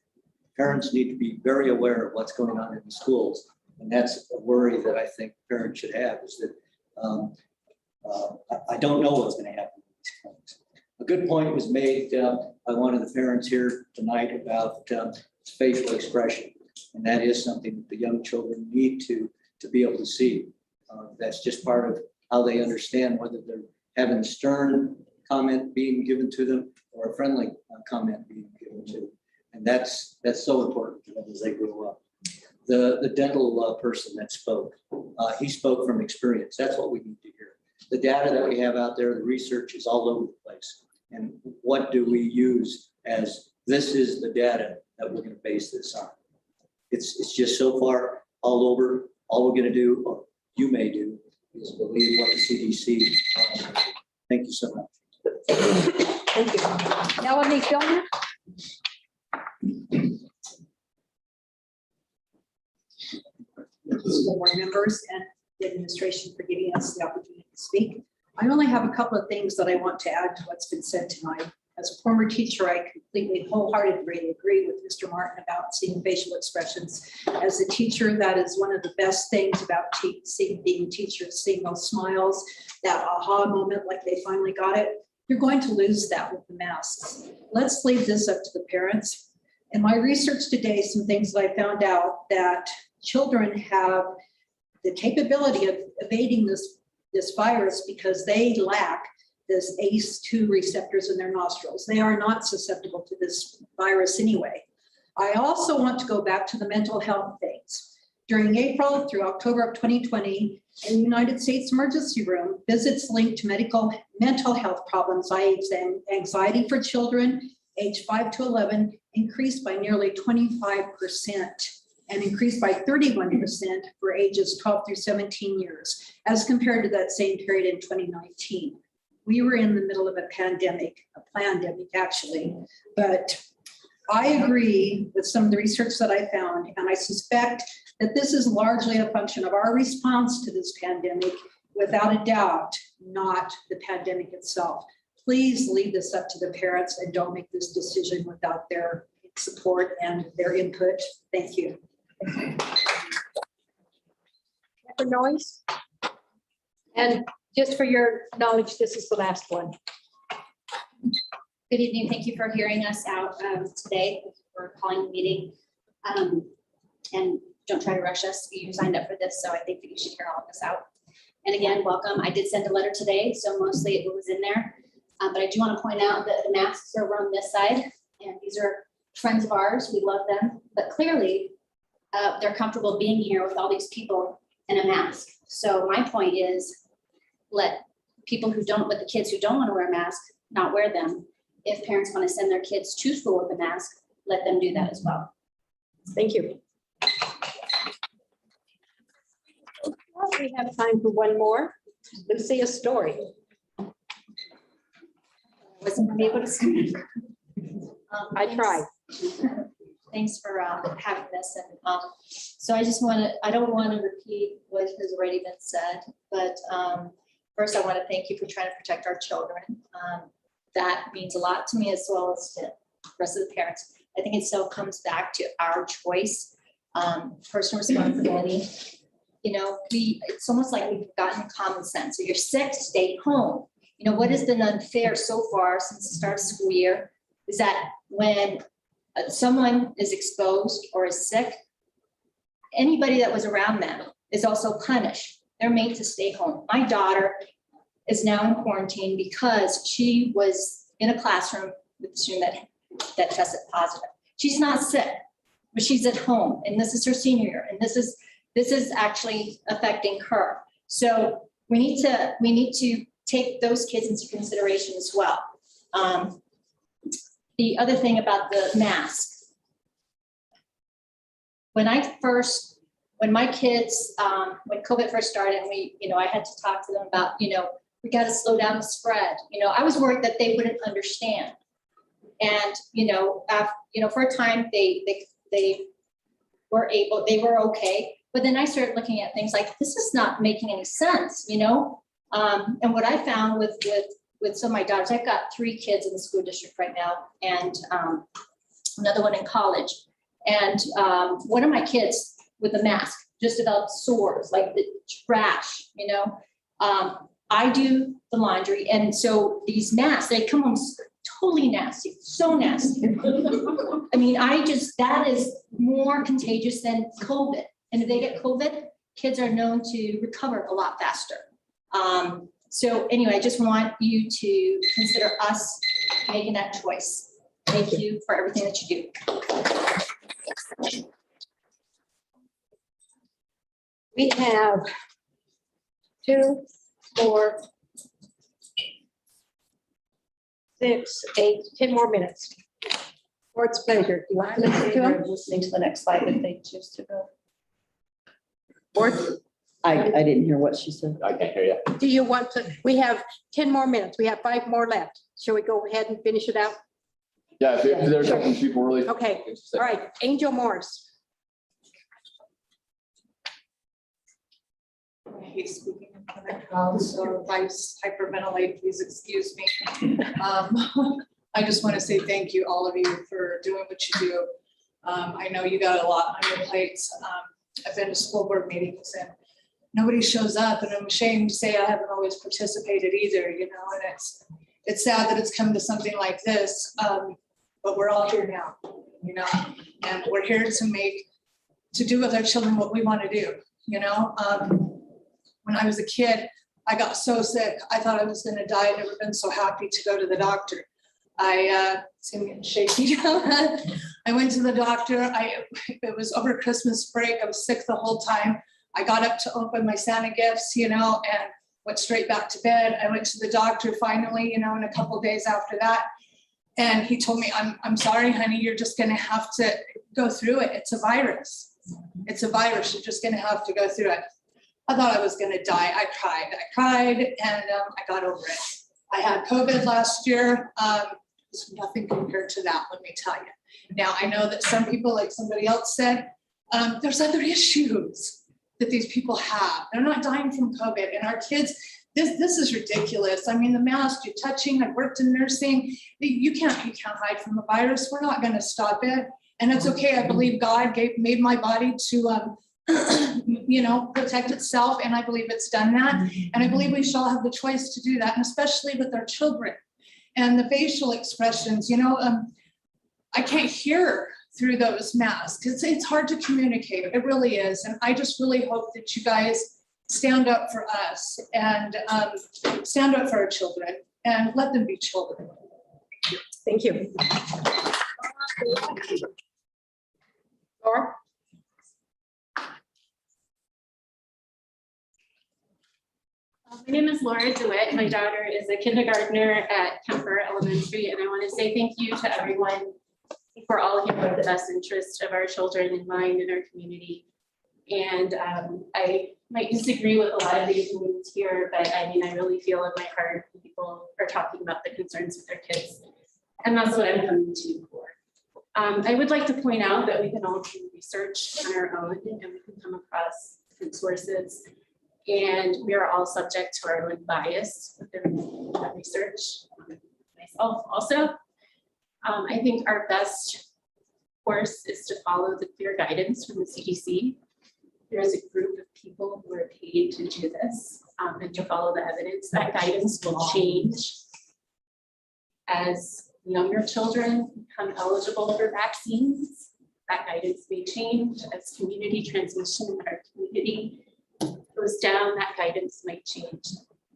Parents need to be very aware of what's going on in the schools. And that's a worry that I think parents should have, is that I don't know what's going to happen in these clinics. A good point was made by one of the parents here tonight about facial expression. And that is something that the young children need to be able to see. That's just part of how they understand whether they're having a stern comment being given to them or a friendly comment being given to them. And that's so important to them as they grow up. The dental person that spoke, he spoke from experience. That's what we need to hear. The data that we have out there, the research is all over the place. And what do we use as this is the data that we're going to base this on? It's just so far all over. All we're going to do, or you may do, is believe what the CDC. Thank you so much. Thank you. Melanie Filner? School board members and the administration for giving us the opportunity to speak. I only have a couple of things that I want to add to what's been said tonight. As a former teacher, I completely wholeheartedly agree with Mr. Martin about seeing facial expressions. As a teacher, that is one of the best things about being teachers, seeing those smiles, that aha moment like they finally got it. You're going to lose that with the masks. Let's leave this up to the parents. In my research today, some things that I found out that children have the capability of evading this virus because they lack this ACE2 receptors in their nostrils. They are not susceptible to this virus anyway. I also want to go back to the mental health things. During April through October of 2020, in the United States emergency room, visits linked to mental health problems, i.e. anxiety for children aged 5 to 11, increased by nearly 25% and increased by 31% for ages 12 through 17 years, as compared to that same period in 2019. We were in the middle of a pandemic actually, but I agree with some of the research that I found, and I suspect that this is largely a function of our response to this pandemic, without a doubt, not the pandemic itself. Please leave this up to the parents and don't make this decision without their support and their input. Thank you. For noise. And just for your knowledge, this is the last one. Good evening. Thank you for hearing us out today. Thank you for calling the meeting. And don't try to rush us. You signed up for this, so I think that you should hear all of this out. And again, welcome. I did send a letter today, so mostly it was in there. But I do want to point out that the masks are on this side, and these are friends of ours. We love them, but clearly they're comfortable being here with all these people in a mask. So my point is, let the kids who don't want to wear a mask, not wear them. If parents want to send their kids to school with a mask, let them do that as well. Thank you. Well, we have time for one more. Lucia's story. Wasn't able to speak. I tried. Thanks for having this. And so I don't want to repeat what has already been said, but first I want to thank you for trying to protect our children. That means a lot to me as well as to the rest of the parents. I think it still comes back to our choice, personal responsibility. it's almost like we've forgotten common sense. So you're sick, stay home. What has been unfair so far since the start of school year is that when someone is exposed or is sick, anybody that was around them is also punished. They're made to stay home. My daughter is now in quarantine because she was in a classroom with a student that tested positive. She's not sick, but she's at home, and this is her senior year, and this is actually affecting her. So we need to take those kids into consideration as well. The other thing about the mask. When my kids, when COVID first started, and I had to talk to them about, we got to slow down the spread. I was worried that they wouldn't understand. And, for a time they were okay. But then I started looking at things like, this is not making any sense, And what I found with some of my daughters, I've got 3 kids in the school district right now, and another one in college. And one of my kids with a mask just developed sores, like the rash, I do the laundry. And so these masks, they come home totally nasty, so nasty. I mean, that is more contagious than COVID. And if they get COVID, kids are known to recover a lot faster. So anyway, I just want you to consider us making that choice. Thank you for everything that you do. We have 2, 4, 6, 8, 10 more minutes. Board's pleasure. Do you want to listen to them? Listening to the next slide if they choose to go. Board, I didn't hear what she said. I can't hear you. do you want to, we have 10 more minutes. We have 5 more left. Shall we go ahead and finish it out? Yeah, if there's something people really. Okay, all right, Angel Morris. I hate speaking in front of crowds, so if I hyperventilate, please excuse me. I just want to say thank you, all of you, for doing what you do. I know you got a lot on your plates. I've been to school board meetings and nobody shows up, and I'm ashamed to say I haven't always participated either, and it's sad that it's come to something like this, but we're all here now, and we're here to do with our children what we want to do, When I was a kid, I got so sick, I thought I was going to die. I've never been so happy to go to the doctor. See, I'm getting shaky. I went to the doctor. It was over Christmas break. I was sick the whole time. I got up to open my Santa gifts, and went straight back to bed. I went to the doctor finally, in a couple of days after that. And he told me, I'm sorry, honey, you're just going to have to go through it. It's a virus. It's a virus. You're just going to have to go through it. I thought I was going to die. I cried, and I got over it. I had COVID last year. It's nothing compared to that, let me tell you. Now, I know that some people, like somebody else said, there's other issues that these people have. They're not dying from COVID. And our kids, this is ridiculous. I mean, the mask, you're touching, I worked in nursing. You can't hide from the virus. We're not going to stop it. And it's okay. I believe God made my body to protect itself. And I believe it's done that. And I believe we shall have the choice to do that, and especially with our children. And the facial expressions, I can't hear through those masks. It's hard to communicate. It really is. And I just really hope that you guys stand up for us and stand up for our children and let them be children. Thank you. Laura? My name is Laura DeWitt. My daughter is a kindergartner at Kemper Elementary, and I want to say thank you to everyone for all here with the best interest of our children in mind in our community. And I might disagree with a lot of the opinions here, but I mean, I really feel in my heart when people are talking about the concerns with their kids. And that's what I'm coming to you for. I would like to point out that we can all do research on our own, and we can come across different sources. And we are all subject to our own bias with the research. Myself also. I think our best course is to follow the clear guidance from the CDC. there's a group of people who are paid to do this and to follow the evidence. That guidance will change as younger children become eligible for vaccines. That guidance may change as community transmission in our community goes down. That guidance might change.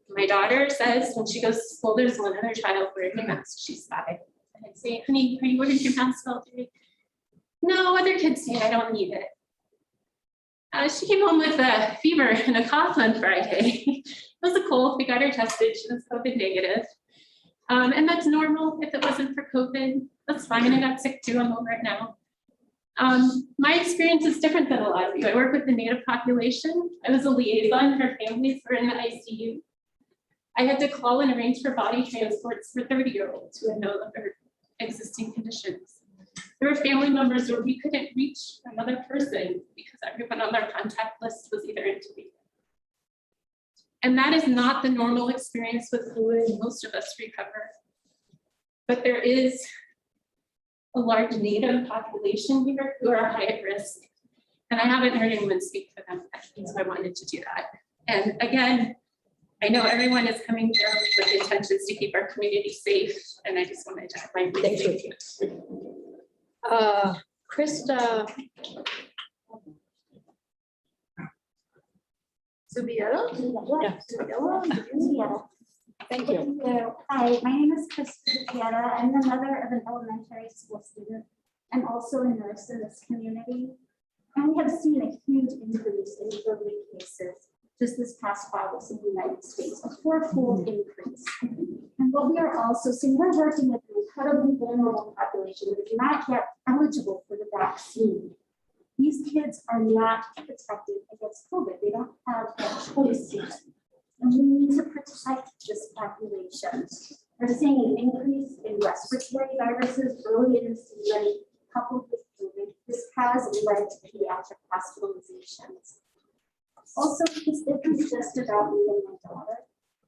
My daughter says when she goes to school, there's one other child wearing a mask. She's 5. And I say, honey, are you wearing your mask all day? No, other kids say I don't need it. She came home with a fever and a cough on Friday. It was a cold. We got her tested. She was COVID negative. And that's normal. If it wasn't for COVID, that's fine. I got sick too. I'm over it now. My experience is different than a lot of you. I work with the Native population. I was a liaison. Her families were in the ICU. I had to call and arrange for body transports for 30-year-olds who had no other existing conditions. There were family members where we couldn't reach another person because everyone on their contact list was either intubated. And that is not the normal experience with flu, and most of us recover. But there is a large Native population here who are high at risk. And I haven't heard anyone speak for them, so I wanted to do that. And again, I know everyone is coming here with intentions to keep our community safe, and I just wanted to have my thank you. Krista. Subiela? Yeah. Thank you. Hi, my name is Krista Piera. I'm the mother of an elementary school student and also a nurse in this community. And we have seen a huge increase in COVID cases just this past August in the United States, a 4-fold increase. And what we are also seeing, we're working with an incredibly vulnerable population that is not yet eligible for the vaccine. These kids are not protected against COVID. They don't have a choice yet. And we need to protect this population. We're seeing an increase in respiratory viruses early in the season, coupled with COVID. This has led to pediatric hospitalizations. Also, this isn't just about me and my daughter.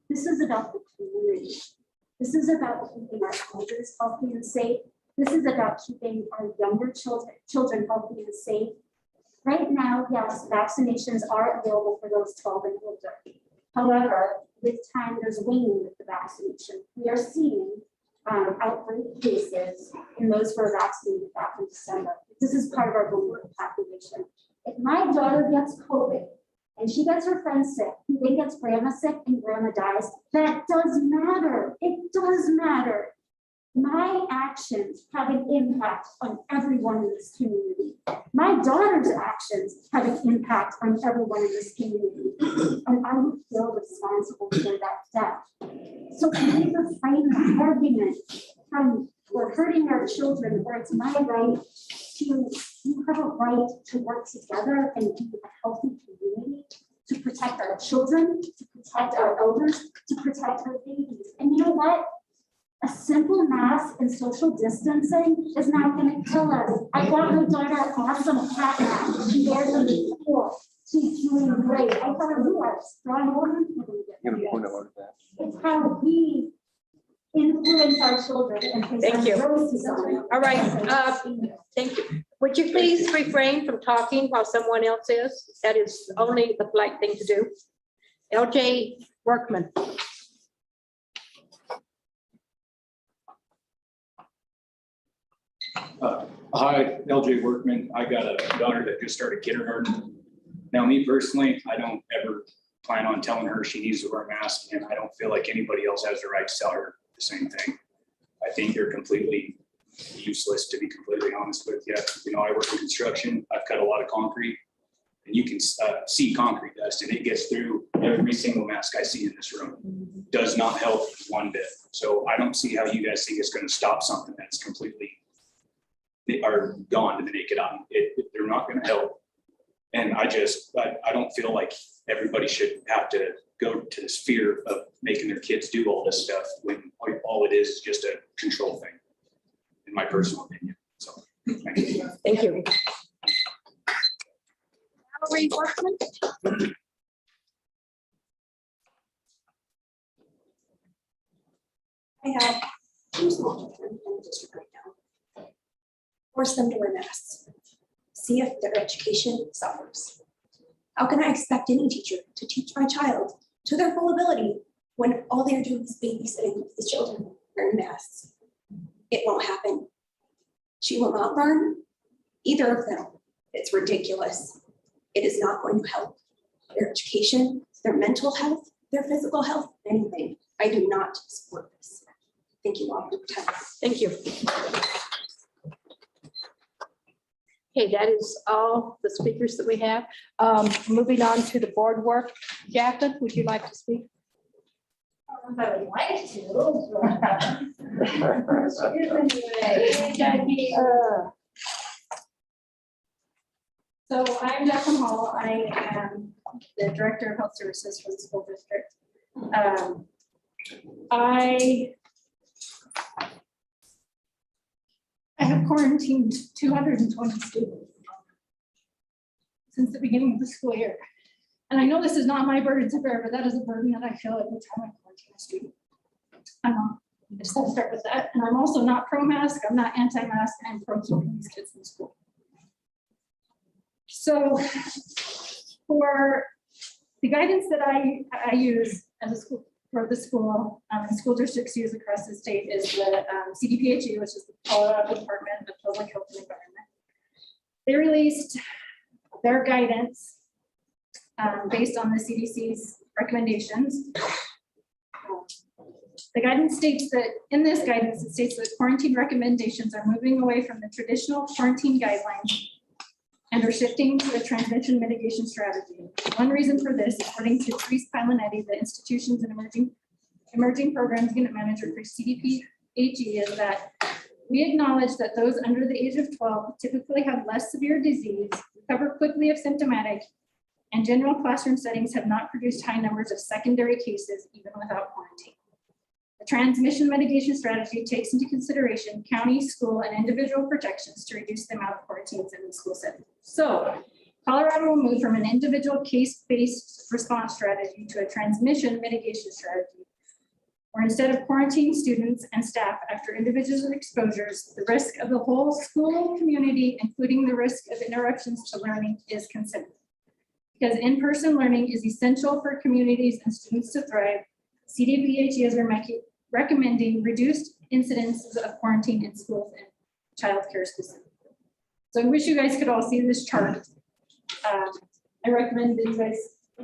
This is about the community. This is about keeping our elders healthy and safe. This is about keeping our younger children healthy and safe. Right now, yes, vaccinations are available for those 12 and older. However, with time, there's waning with the vaccination. We are seeing outbreak cases in those who are vaccinated back in December. This is part of our vulnerable population. If my daughter gets COVID and she gets her friend sick, who then gets grandma sick and grandma dies, that does matter. It does matter. My actions have an impact on everyone in this community. My daughter's actions have an impact on everyone in this community. And I would feel responsible for that death. So can we refrain the argument from we're hurting our children, or it's my right to, you have a right to work together and be a healthy community, to protect our children, to protect our elders, to protect our babies. And you know what? A simple mask and social distancing is not going to kill us. I got my daughter an awesome cat mask. She wears them in school. She's doing great. I thought you are a strong woman. It's how we influence our children. And Thank you. All right. Thank you. Would you please refrain from talking while someone else is? That is only the polite thing to do. LJ Workman. Hi, LJ Workman. I got a daughter that just started kindergarten. Now, me personally, I don't ever plan on telling her she needs to wear a mask, and I don't feel like anybody else has the right to tell her the same thing. I think they're completely useless, to be completely honest with you. You know, I work in construction. I've cut a lot of concrete, and you can see concrete dust, and it gets through every single mask I see in this room. Does not help one bit. So I don't see how you guys think it's going to stop something that's completely are gone to the naked eye. They're not going to help. And I don't feel like everybody should have to go to this fear of making their kids do all this stuff when all it is just a control thing, in my personal opinion. So, thank you. Thank you. RE-1. I have 2 small children in the district right now. Force them to wear masks. See if their education suffers. How can I expect any teacher to teach my child to their full ability when all they're doing is babysitting the children wearing masks? It won't happen. She will not learn, either of them. It's ridiculous. It is not going to help their education, their mental health, their physical health, anything. I do not support this. Thank you all for your time. Thank you. Okay, that is all the speakers that we have. Moving on to the board work. Jacqueline, would you like to speak? I would like to. So I'm Jacqueline Hall. I am the Director of Health Services for the school district. I have quarantined 220 students since the beginning of the school year. And I know this is not my burden to bear, but that is a burden that I feel every time I quarantine a student. I just have to start with that. And I'm also not pro-mask, I'm not anti-mask, I'm pro-keeping these kids in school. So for the guidance that I use as a school, for the school, school districts use across the state is the CDPHE, which is the Colorado Department of Public Health and Environment. They released their guidance based on the CDC's recommendations. The guidance states that, in this guidance, it states that quarantine recommendations are moving away from the traditional quarantine guidelines and are shifting to a transmission mitigation strategy. One reason for this, according to Teresa Pilanetti, the Institutions and Emerging Programs Unit Manager for CDPHE, is that we acknowledge that those under the age of 12 typically have less severe disease, recover quickly if symptomatic, and general classroom settings have not produced high numbers of secondary cases even without quarantine. The transmission mitigation strategy takes into consideration county, school, and individual protections to reduce the amount of quarantines in the school setting. So Colorado will move from an individual case-based response strategy to a transmission mitigation strategy, where instead of quarantining students and staff after individual exposures, the risk of the whole school community, including the risk of interruptions to learning, is considered. Because in-person learning is essential for communities and students to thrive, CDPHE is recommending reduced incidences of quarantine in schools and childcare specifically. So I wish you guys could all see this chart. I recommend that you guys, I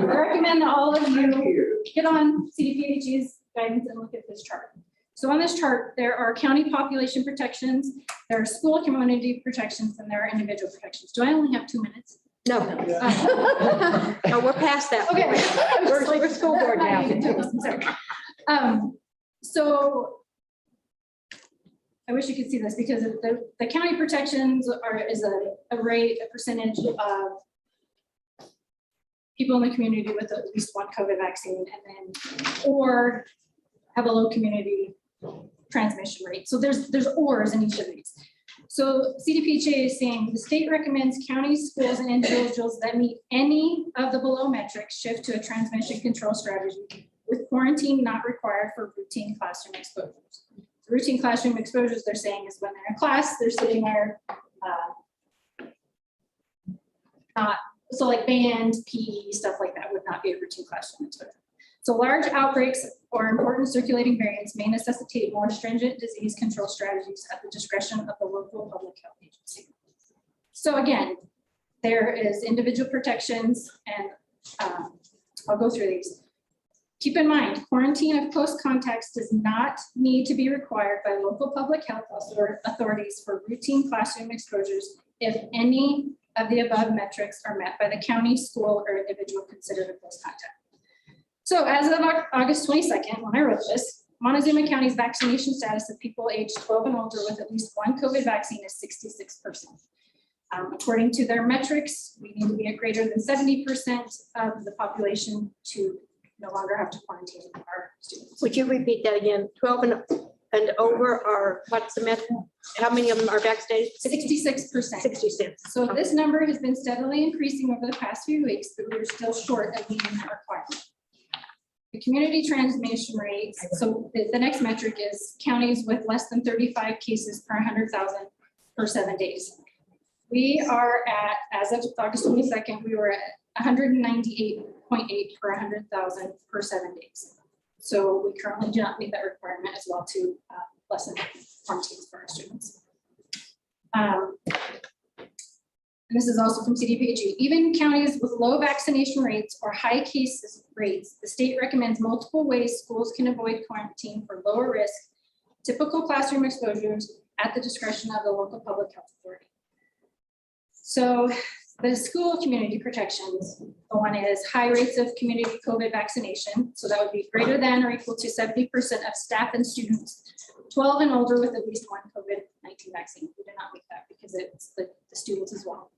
recommend that all of you get on CDPHE's guidance and look at this chart. So on this chart, there are county population protections, there are school community protections, and there are individual protections. Do I only have 2 minutes? No. No, we're past that. Okay. We're school board now. So I wish you could see this because the county protections is a rate, a percentage of people in the community with at least one COVID vaccine and then, or have a low community transmission rate. So there's ors in each of these. So CDPHE is saying the state recommends counties, schools, and individuals that meet any of the below metrics shift to a transmission control strategy with quarantine not required for routine classroom exposures. So routine classroom exposures, they're saying, is when they're in class, they're sitting there, so like band, PE, stuff like that would not be a routine classroom exposure. So large outbreaks or important circulating variants may necessitate more stringent disease control strategies at the discretion of the local public health agency. So again, there is individual protections and I'll go through these. Keep in mind, quarantine of close contacts does not need to be required by local public health authorities for routine classroom exposures if any of the above metrics are met by the county, school, or individual considered a close contact. So as of August 22nd, when I wrote this, Montezuma County's vaccination status of people aged 12 and older with at least one COVID vaccine is 66%. According to their metrics, we need to be at greater than 70% of the population to no longer have to quarantine our students. Would you repeat that again? 12 and over are, what's the method? How many of them are vaccinated? 66%. 66. So this number has been steadily increasing over the past few weeks, but we're still short of meeting that requirement. The community transmission rates, so the next metric is counties with less than 35 cases per 100,000 per 7 days. We are at, as of August 22nd, we were at 198.8 per 100,000 per 7 days. So we currently do not meet that requirement as well to lessen quarantines for our students. And this is also from CDPHE. Even counties with low vaccination rates or high cases rates, the state recommends multiple ways schools can avoid quarantine for lower risk, typical classroom exposures at the discretion of the local public health authority. So the school community protections, the one is high rates of community COVID vaccination. So that would be greater than or equal to 70% of staff and students 12 and older with at least one COVID-19 vaccine. We do not make that because it's the students as well.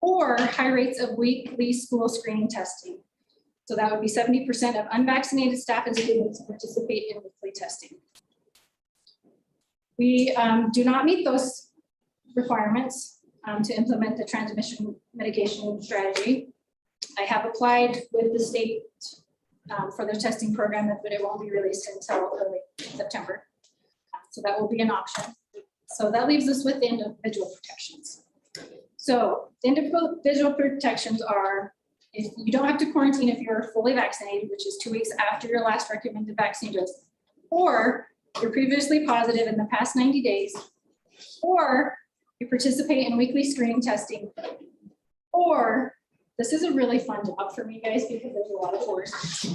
Or high rates of weekly school screening testing. So that would be 70% of unvaccinated staff and students participate in weekly testing. We do not meet those requirements to implement the transmission mitigation strategy. I have applied with the state for their testing program, but it won't be released until early September. So that will be an option. So that leaves us with the individual protections. So the individual protections are, if you don't have to quarantine if you're fully vaccinated, which is 2 weeks after your last recommended vaccine dose, or you're previously positive in the past 90 days, or you participate in weekly screening testing, or this is a really fun job for me, guys, because there's a lot of force.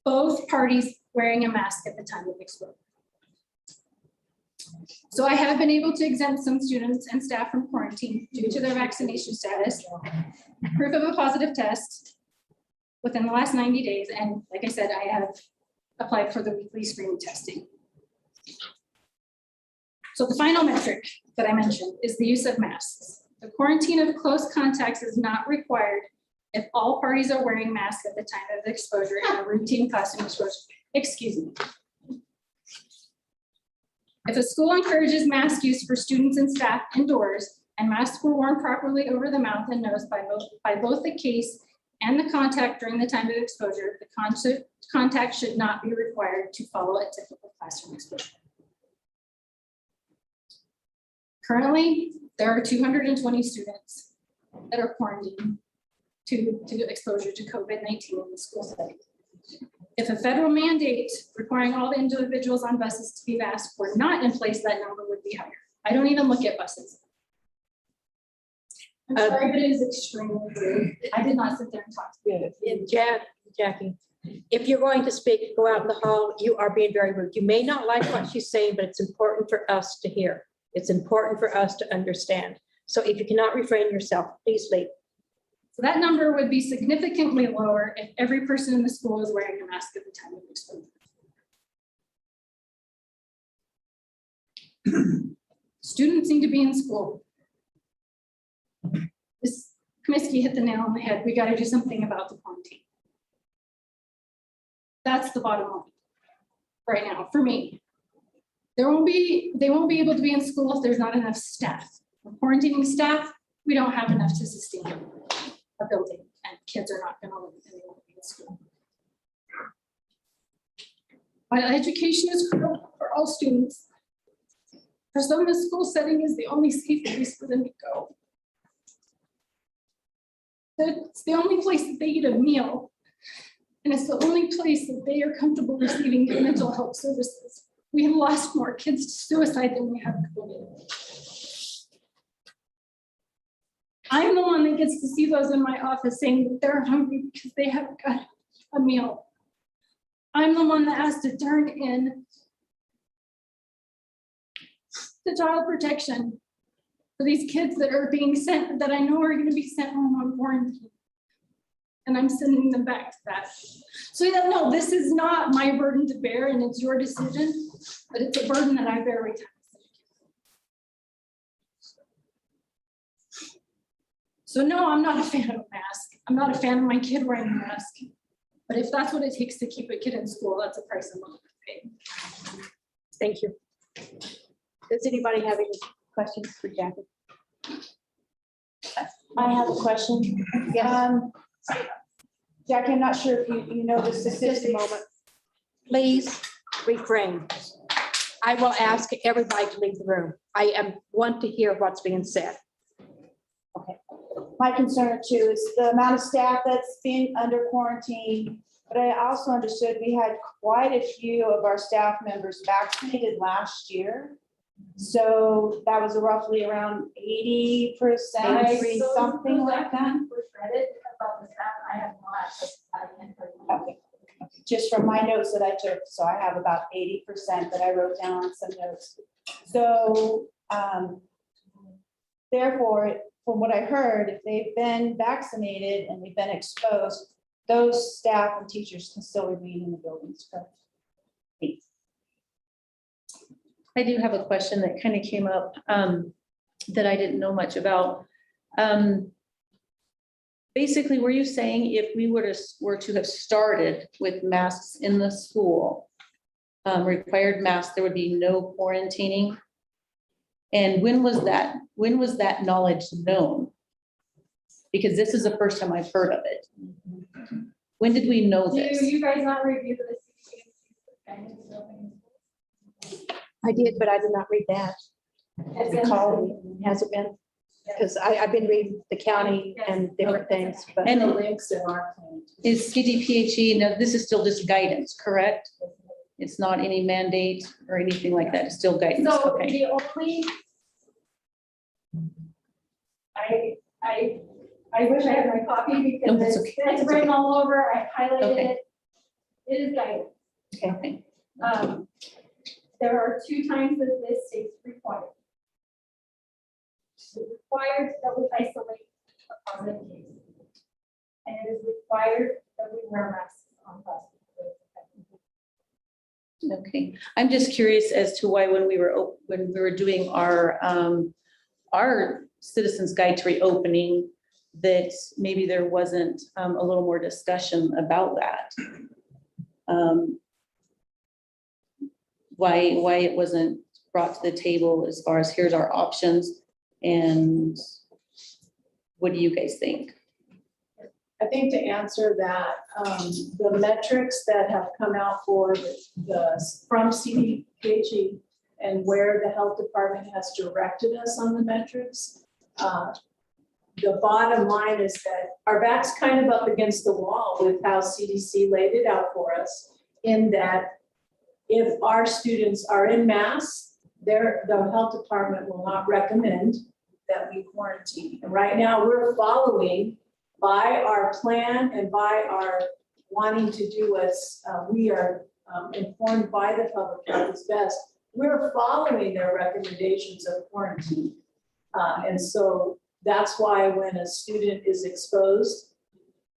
Both parties wearing a mask at the time of exposure. So I have been able to exempt some students and staff from quarantine due to their vaccination status, proof of a positive test within the last 90 days. And like I said, I have applied for the weekly screening testing. So the final metric that I mentioned is the use of masks. The quarantine of close contacts is not required if all parties are wearing masks at the time of exposure in a routine classroom exposure. Excuse me. If a school encourages mask use for students and staff indoors and masks were worn properly over the mouth and nose by both the case and the contact during the time of exposure, the contact should not be required to follow a typical classroom exposure. Currently, there are 220 students that are quarantined to exposure to COVID-19 in the school setting. If a federal mandate requiring all the individuals on buses to be masked were not in place, that number would be higher. I don't even look at buses. I'm sorry, but it is extremely rude. I did not sit there and talk to you. Jackie, if you're going to speak, go out in the hall. You are being very rude. You may not like what she's saying, but it's important for us to hear. It's important for us to understand. So if you cannot refrain yourself, please leave. So that number would be significantly lower if every person in the school is wearing a mask at the time of exposure. Students need to be in school. Ms. Comiskey hit the nail on the head. We got to do something about the quarantine. That's the bottom line right now for me. They won't be able to be in school if there's not enough staff. We're quarantining staff, we don't have enough to sustain a building, and kids are not going to live and they won't be in school. While education is critical for all students, for some, the school setting is the only safe place for them to go. It's the only place that they eat a meal, and it's the only place that they are comfortable receiving mental health services. We have lost more kids to suicide than we have COVID. I'm the one that gets to see those in my office saying that they're hungry because they haven't got a meal. I'm the one that has to turn in the child protection for these kids that are being sent, that I know are going to be sent home on quarantine. And I'm sending them back to that. So yeah, no, this is not my burden to bear, and it's your decision, but it's a burden that I bear every time. So no, I'm not a fan of a mask. I'm not a fan of my kid wearing a mask. But if that's what it takes to keep a kid in school, that's a price I'm willing to pay. Thank you. Does anybody have any questions for Jackie? I have a question. Yes. Jackie, I'm not sure if you know the statistics. Just a moment. Please refrain. I will ask everybody to leave the room. I want to hear what's being said. my concern too is the amount of staff that's being under quarantine. But I also understood we had quite a few of our staff members vaccinated last year. So that was roughly around 80%, something like that. About the staff, I have not. I can't tell you. Okay. Just from my notes that I took, so I have about 80% that I wrote down on some notes. So therefore, from what I heard, if they've been vaccinated and they've been exposed, those staff and teachers can still remain in the buildings, correct? I do have a question that kind of came up that I didn't know much about. Basically, were you saying if we were to have started with masks in the school, required masks, there would be no quarantining? And when was that knowledge known? Because this is the first time I've heard of it. When did we know this? Do you guys not review the I did, but I did not read that. Has it been? Because I've been reading the county and different things, but. And the links in our plan? Is CDPHE, now this is still just guidance, correct? It's not any mandate or anything like that, it's still guidance, So okay. the only. I wish I had my copy No, because that's it's okay. it's written all over. I highlighted Okay. it. It is guidance. Okay. There are 2 times that this is required. It's required that we isolate a positive case. And it is required that we wear masks on bus. Okay, I'm just curious as to why when we were doing our Citizens Guide to Reopening, that maybe there wasn't a little more discussion about that. Why it wasn't brought to the table as far as here's our options, and what do you guys think? I think to answer that, the metrics that have come out for from CDPHE and where the health department has directed us on the metrics, the bottom line is that our back's kind of up against the wall with how CDC laid it out for us, in that if our students are in mass, the health department will not recommend that we quarantine. And right now, we're following by our plan and by our wanting to do what's we are informed by the public health is best. We're following their recommendations of quarantine. And so that's why when a student is exposed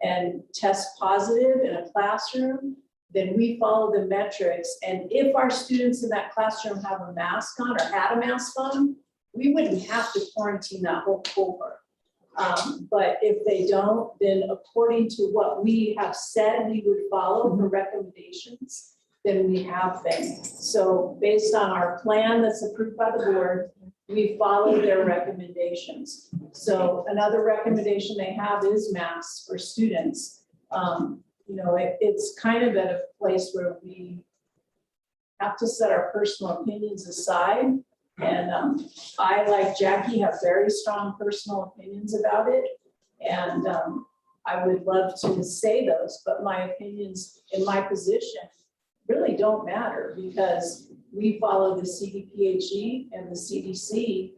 and tests positive in a classroom, then we follow the metrics. And if our students in that classroom have a mask on or had a mask on, we wouldn't have to quarantine that whole cohort. But if they don't, then according to what we have said we would follow for recommendations, then we have been. So based on our plan that's approved by the board, we follow their recommendations. So another recommendation they have is masks for students. You know, it's kind of at a place where we have to set our personal opinions aside. And I, like Jackie, have very strong personal opinions about it. And I would love to say those, but my opinions in my position really don't matter because we follow the CDPHE and the CDC.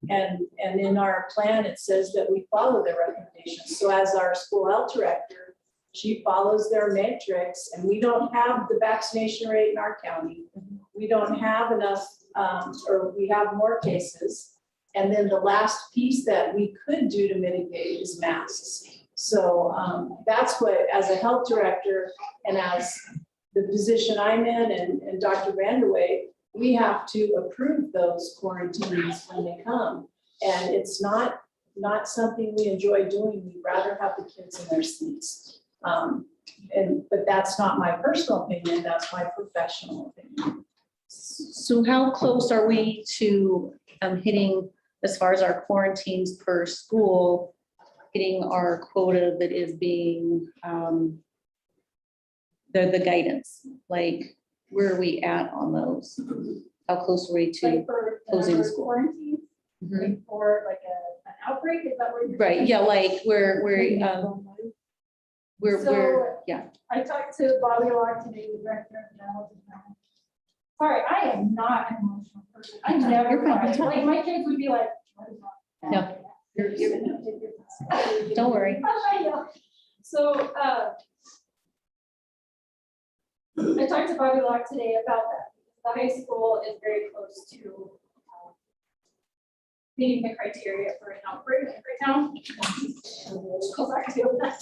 And in our plan, it says that we follow their recommendations. So as our school health director, she follows their metrics, and we don't have the vaccination rate in our county. We don't have enough, or we have more cases. And then the last piece that we could do to mitigate is masks. So that's what, as a health director and as the position I'm in and Dr. Vanderway, we have to approve those quarantines when they come. And it's not something we enjoy doing. We'd rather have the kids in their seats. But that's not my personal opinion, that's my professional opinion. So how close are we to hitting, as far as our quarantines per school, hitting our quota that is being the guidance? Like, where are we at on those? How close are we to Like for closing the school? quarantine, Mhm. for like an outbreak, is that what you're? Right, yeah, like we're, So- yeah. I talked to Bobby Locke today, the director of the mental health. Sorry, I am not an emotional person. I never You're fine, cry. that's fine. Like, my kids would be like. "What is wrong?" No. Don't worry. I know. So, I talked to Bobby Locke today about that. The high school is very close to meeting the criteria for an outbreak right now. Go back to that.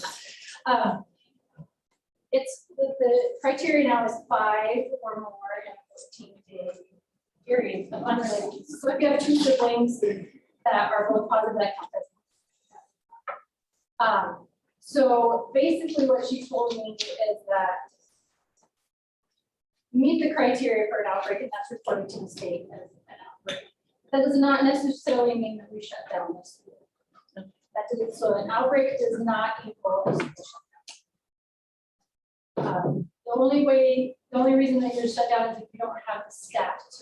It's, the criteria now is 5 or more in a 14-day period of unrelated. So if you have 2 siblings that are both positive, that counts. So basically what she told me is that meet the criteria for an outbreak, and that's reported to the state as an outbreak. That does not necessarily mean that we shut down the school. So an outbreak does not equal a school shutdown. The only reason that you're shut down is if you don't have the staff to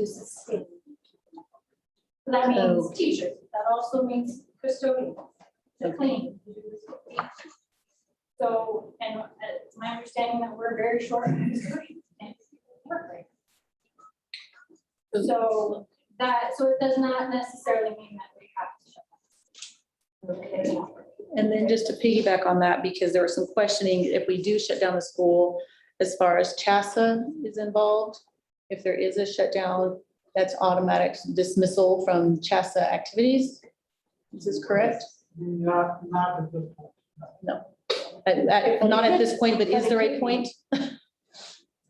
sustain. So that means teachers. That also means custodians to clean. So, and it's my understanding that we're very short on custodians and work rate. So it does not necessarily mean that we have to shut down. And then just to piggyback on that, because there was some questioning, if we do shut down the school, as far as CHASA is involved, if there is a shutdown, that's automatic dismissal from CHASA activities. Is this correct? Not at this point. No. Not at this point, but is there a point?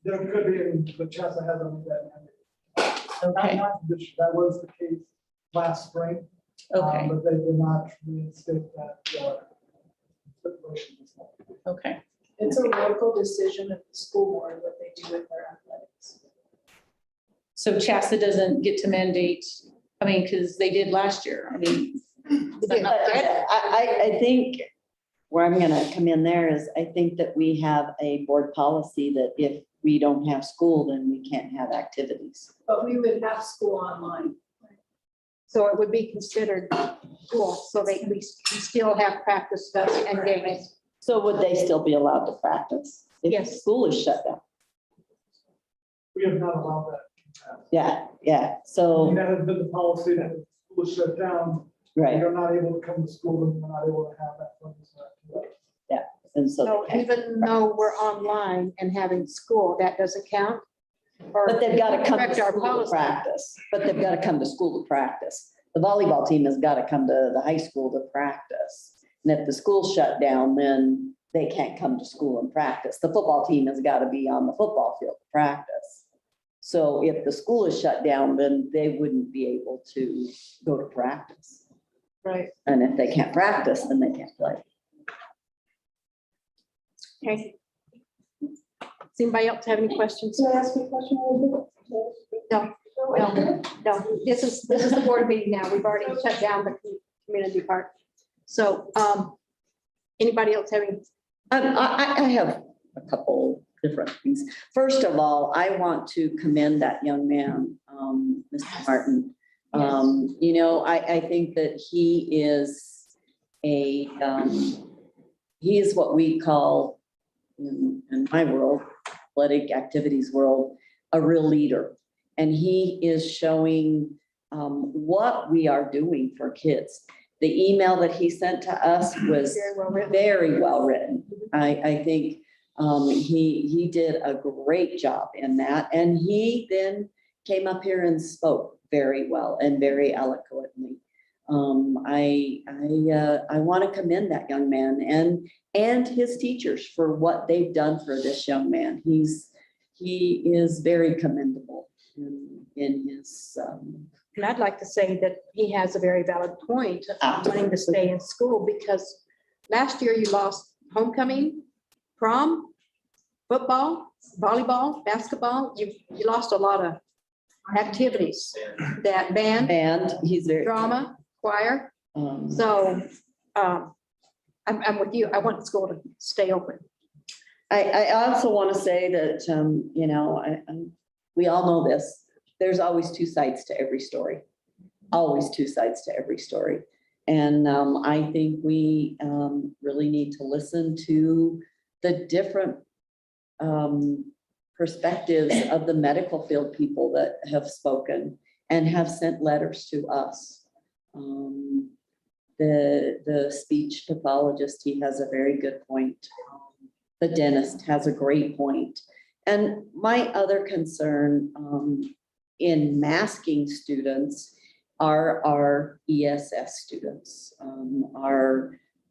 There could be, and the CHASA has only that mandate. Okay. That was the case last spring. Okay. But they did not reinstate that. Situation. Okay. It's a local decision of the school board what they do with their athletics. So CHASA doesn't get to mandate, I mean, because they did last year. I mean. is that not fair? I think where I'm gonna come in there is, I think that we have a board policy that if we don't have school, then we can't have activities. But we would have school online. So it would be considered school, so we still have practice stuff and games. So would they still be allowed to practice? If Yes. School is shut down. We have not allowed that. Yeah, so, That has been the policy that if school is shut down. right, You're not able to come to school and you're not able to have that. and so. So even though we're online and having school, that doesn't count? Or But they've got to come to affect our school to policy? practice, but they've got to come to school to practice. The volleyball team has got to come to the high school to practice. And if the school's shut down, then they can't come to school and practice. The football team has got to be on the football field to practice. So if the school is shut down, then they wouldn't be able to go to practice. Right. And if they can't practice, then they can't play. Okay. Does anybody else have any questions? Can I ask you a question? No. This is the board meeting now. We've already shut down the community part. So, anybody else having? I have a couple different things. First of all, I want to commend that young man, Mr. Martin. You know, I think that he is he is what we call in my world, athletic activities world, a real leader. And he is showing what we are doing for kids. The email that he sent to us was very well written. I think he did a great job in that. And he then came up here and spoke very well and very eloquently. I want to commend that young man and his teachers for what they've done for this young man. He is very commendable in his. And I'd like to say that he has a very valid point of wanting to stay in school, because last year you lost homecoming, prom, football, volleyball, basketball. You lost a lot of activities. That band, he's very drama, choir. So I'm with you. I want school to stay open. I also want to say that, you know, we all know this. There's always two sides to every story. Always two sides to every story. And I think we really need to listen to the different perspectives of the medical field people that have spoken and have sent letters to us. The speech pathologist, he has a very good point. The dentist has a great point. And my other concern in masking students are our ESS students.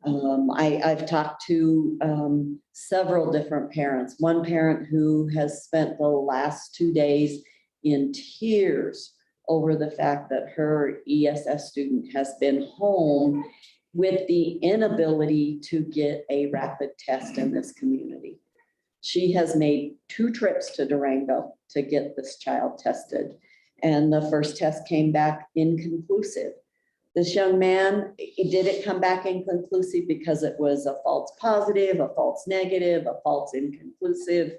I've talked to several different parents. One parent who has spent the last 2 days in tears over the fact that her ESS student has been home with the inability to get a rapid test in this community. She has made 2 trips to Durango to get this child tested, and the first test came back inconclusive. This young man, did it come back inconclusive because it was a false positive, a false negative, a false inconclusive?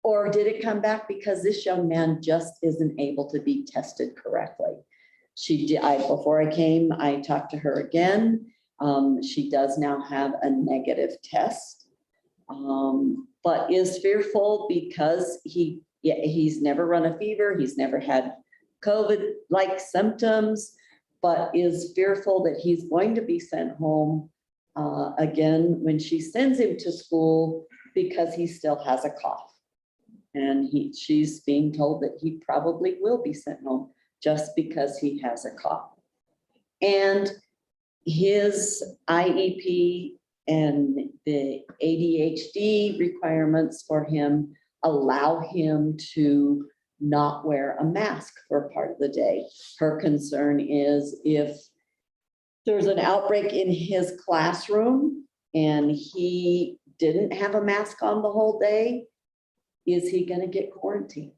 Or did it come back because this young man just isn't able to be tested correctly? Before I came, I talked to her again. She does now have a negative test, but is fearful because he's never run a fever. He's never had COVID-like symptoms, but is fearful that he's going to be sent home again when she sends him to school because he still has a cough. And she's being told that he probably will be sent home just because he has a cough. And his IEP and the ADHD requirements for him allow him to not wear a mask for part of the day. Her concern is if there's an outbreak in his classroom and he didn't have a mask on the whole day, is he going to get quarantined?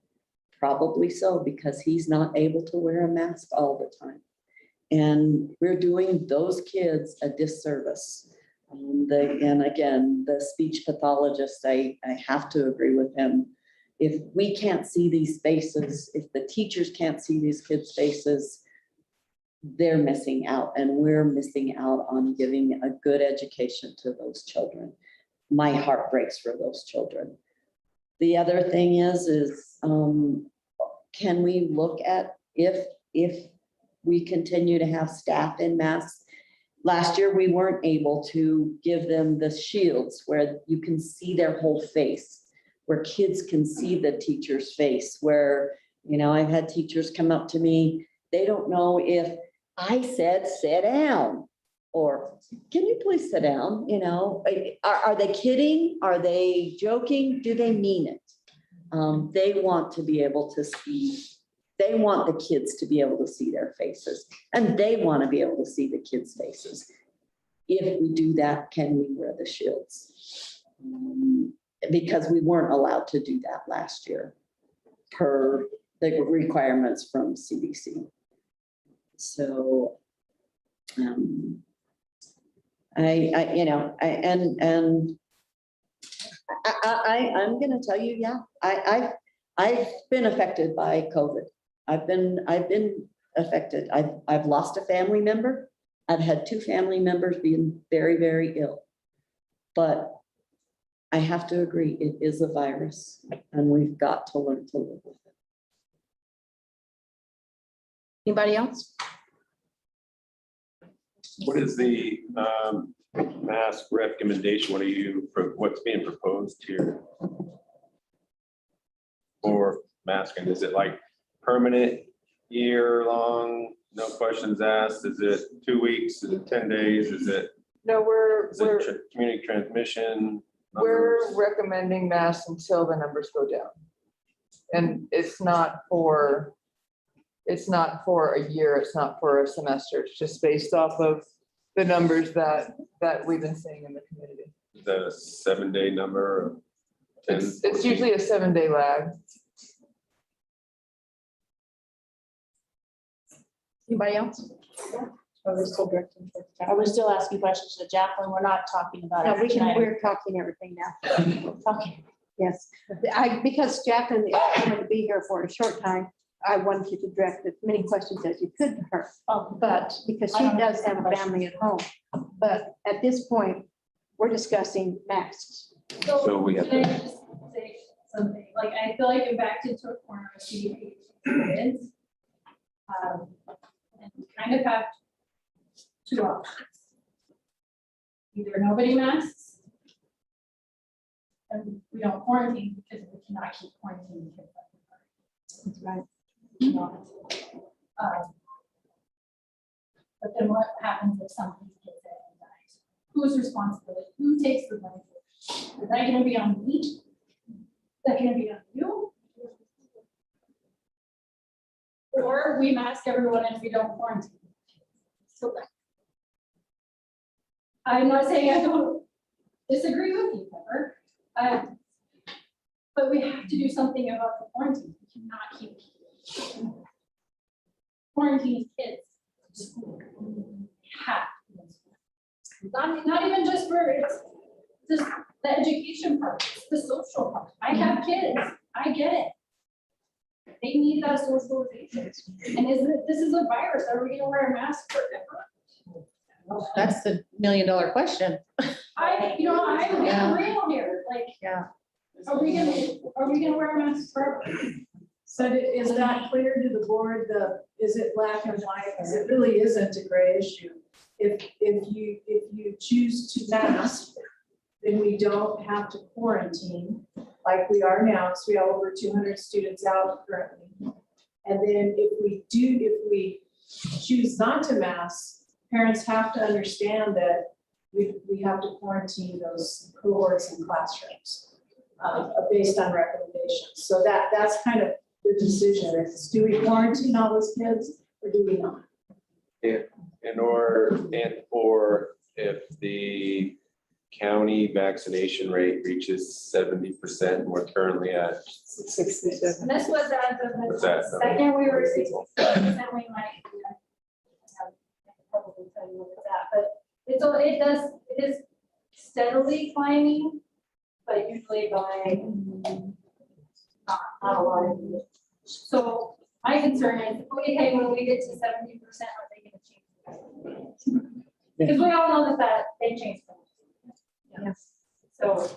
Probably so, because he's not able to wear a mask all the time. And we're doing those kids a disservice. And again, the speech pathologist, I have to agree with him. If we can't see these faces, if the teachers can't see these kids' faces, they're missing out, and we're missing out on giving a good education to those children. My heart breaks for those children. The other thing is can we look at if we continue to have staff in masks? Last year, we weren't able to give them the shields where you can see their whole face, where kids can see the teacher's face, where, I've had teachers come up to me, they don't know if I said, sit down, or can you please sit down? Are they kidding? Are they joking? Do they mean it? They want to be able to see, they want the kids to be able to see their faces, and they want to be able to see the kids' faces. If we do that, can we wear the shields? Because we weren't allowed to do that last year per the requirements from CDC. So I'm going to tell you, yeah, I've been affected by COVID. I've been affected. I've lost a family member. I've had 2 family members being very, very ill. But I have to agree, it is a virus, and we've got to learn to live with it. Anybody else? What is the mask recommendation? What's being proposed here for masking? Is it like permanent, year-long, no questions asked? Is it 2 weeks? Is it 10 days? Is it community transmission? We're recommending masks until the numbers go down. And it's not for a year, it's not for a semester, it's just based off of the numbers that we've been seeing in the community. Is that a 7-day number? Or 10, it's usually a 7-day lag. Anybody else? I was still asking questions to Jacqueline. We're not talking about. No, action items. we're talking everything now. Okay. Yes, because Jacqueline is going to be here for a short time. I wanted you to direct as many questions as you could to her, but because she does have a family at home. But at this point, we're discussing masks. So we have Can to- I just say something? Like, I feel like I'm backed into a corner of CDP kids. And we kind of have two options. Either nobody masks, and we don't quarantine because we cannot keep quarantining kids. That's right. But then what happens if somebody gets it and dies? Whose responsibility? Who takes the blame? Is that gonna be on me? Is that gonna be on you? Or we mask everyone and we don't quarantine. So I'm not saying I don't disagree with you, Pepper. But we have to do something about the quarantine. We cannot keep quarantine kids to school. Have. Not even just for, it's just the education part, it's the social part. I have kids, I get it. They need that socialization. And this is a virus, are we gonna wear a mask forever? That's the $1 million question. I'm being real here, like, Yeah. are we gonna wear a mask forever? So is that clear to the board, is it black and white? Because it really isn't a gray issue. If you choose to mask, then we don't have to quarantine like we are now, so we have over 200 students out currently. And then if we choose not to mask, parents have to understand that we have to quarantine those cohorts and classrooms based on recommendations. So that's kind of the decision is, do we quarantine all those kids or do we not? Or if the county vaccination rate reaches 70%, we're currently at 67. And this was as of What's the that? second we were 67%, we might probably tell you what it's at, but it is steadily climbing, but usually by not a lot of years. So my concern is, okay, when we get to 70%, are they gonna change? Because we all know that they change. Yes. So.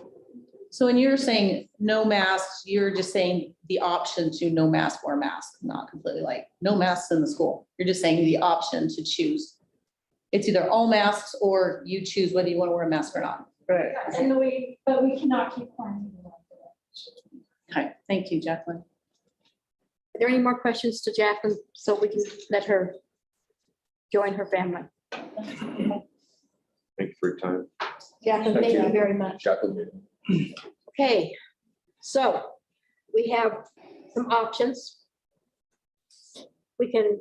So when you're saying no masks, you're just saying the option to no mask or mask, not completely like no masks in the school. You're just saying the option to choose. It's either all masks or you choose whether you want to wear a mask or not. Right. But we cannot keep quarantining. Okay, thank you, Jacqueline. Are there any more questions to Jacqueline so we can let her join her family? Thank you for your time. Jacqueline, thank you very much. Jacqueline. Okay, so we have some options. We can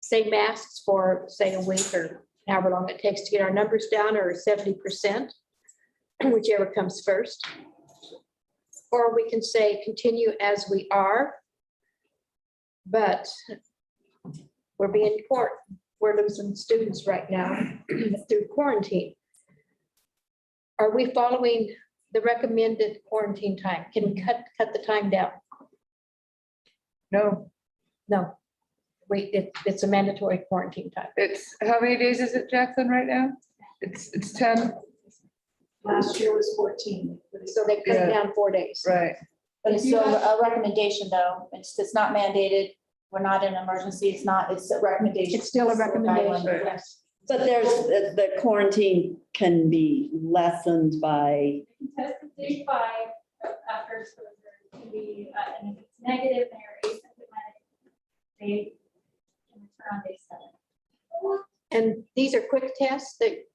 say masks for, say, a week or however long it takes to get our numbers down, or 70%, whichever comes first. Or we can say continue as we are, but we're being court. We're losing students right now through quarantine. Are we following the recommended quarantine time? Can we cut the time down? No. It's a mandatory quarantine time. It's, how many days is it, Jacqueline, right now? It's 10. Last year was 14. So they cut it down 4 days. Right. But it's still a recommendation though. It's not mandated. We're not in an emergency. It's a recommendation. It's still a recommendation, Guideline. yes. But there's, the quarantine can be lessened by, Test at day 5 after exposure to be, and if it's negative, they're asymptomatic. They can return on day 7. And these are quick tests that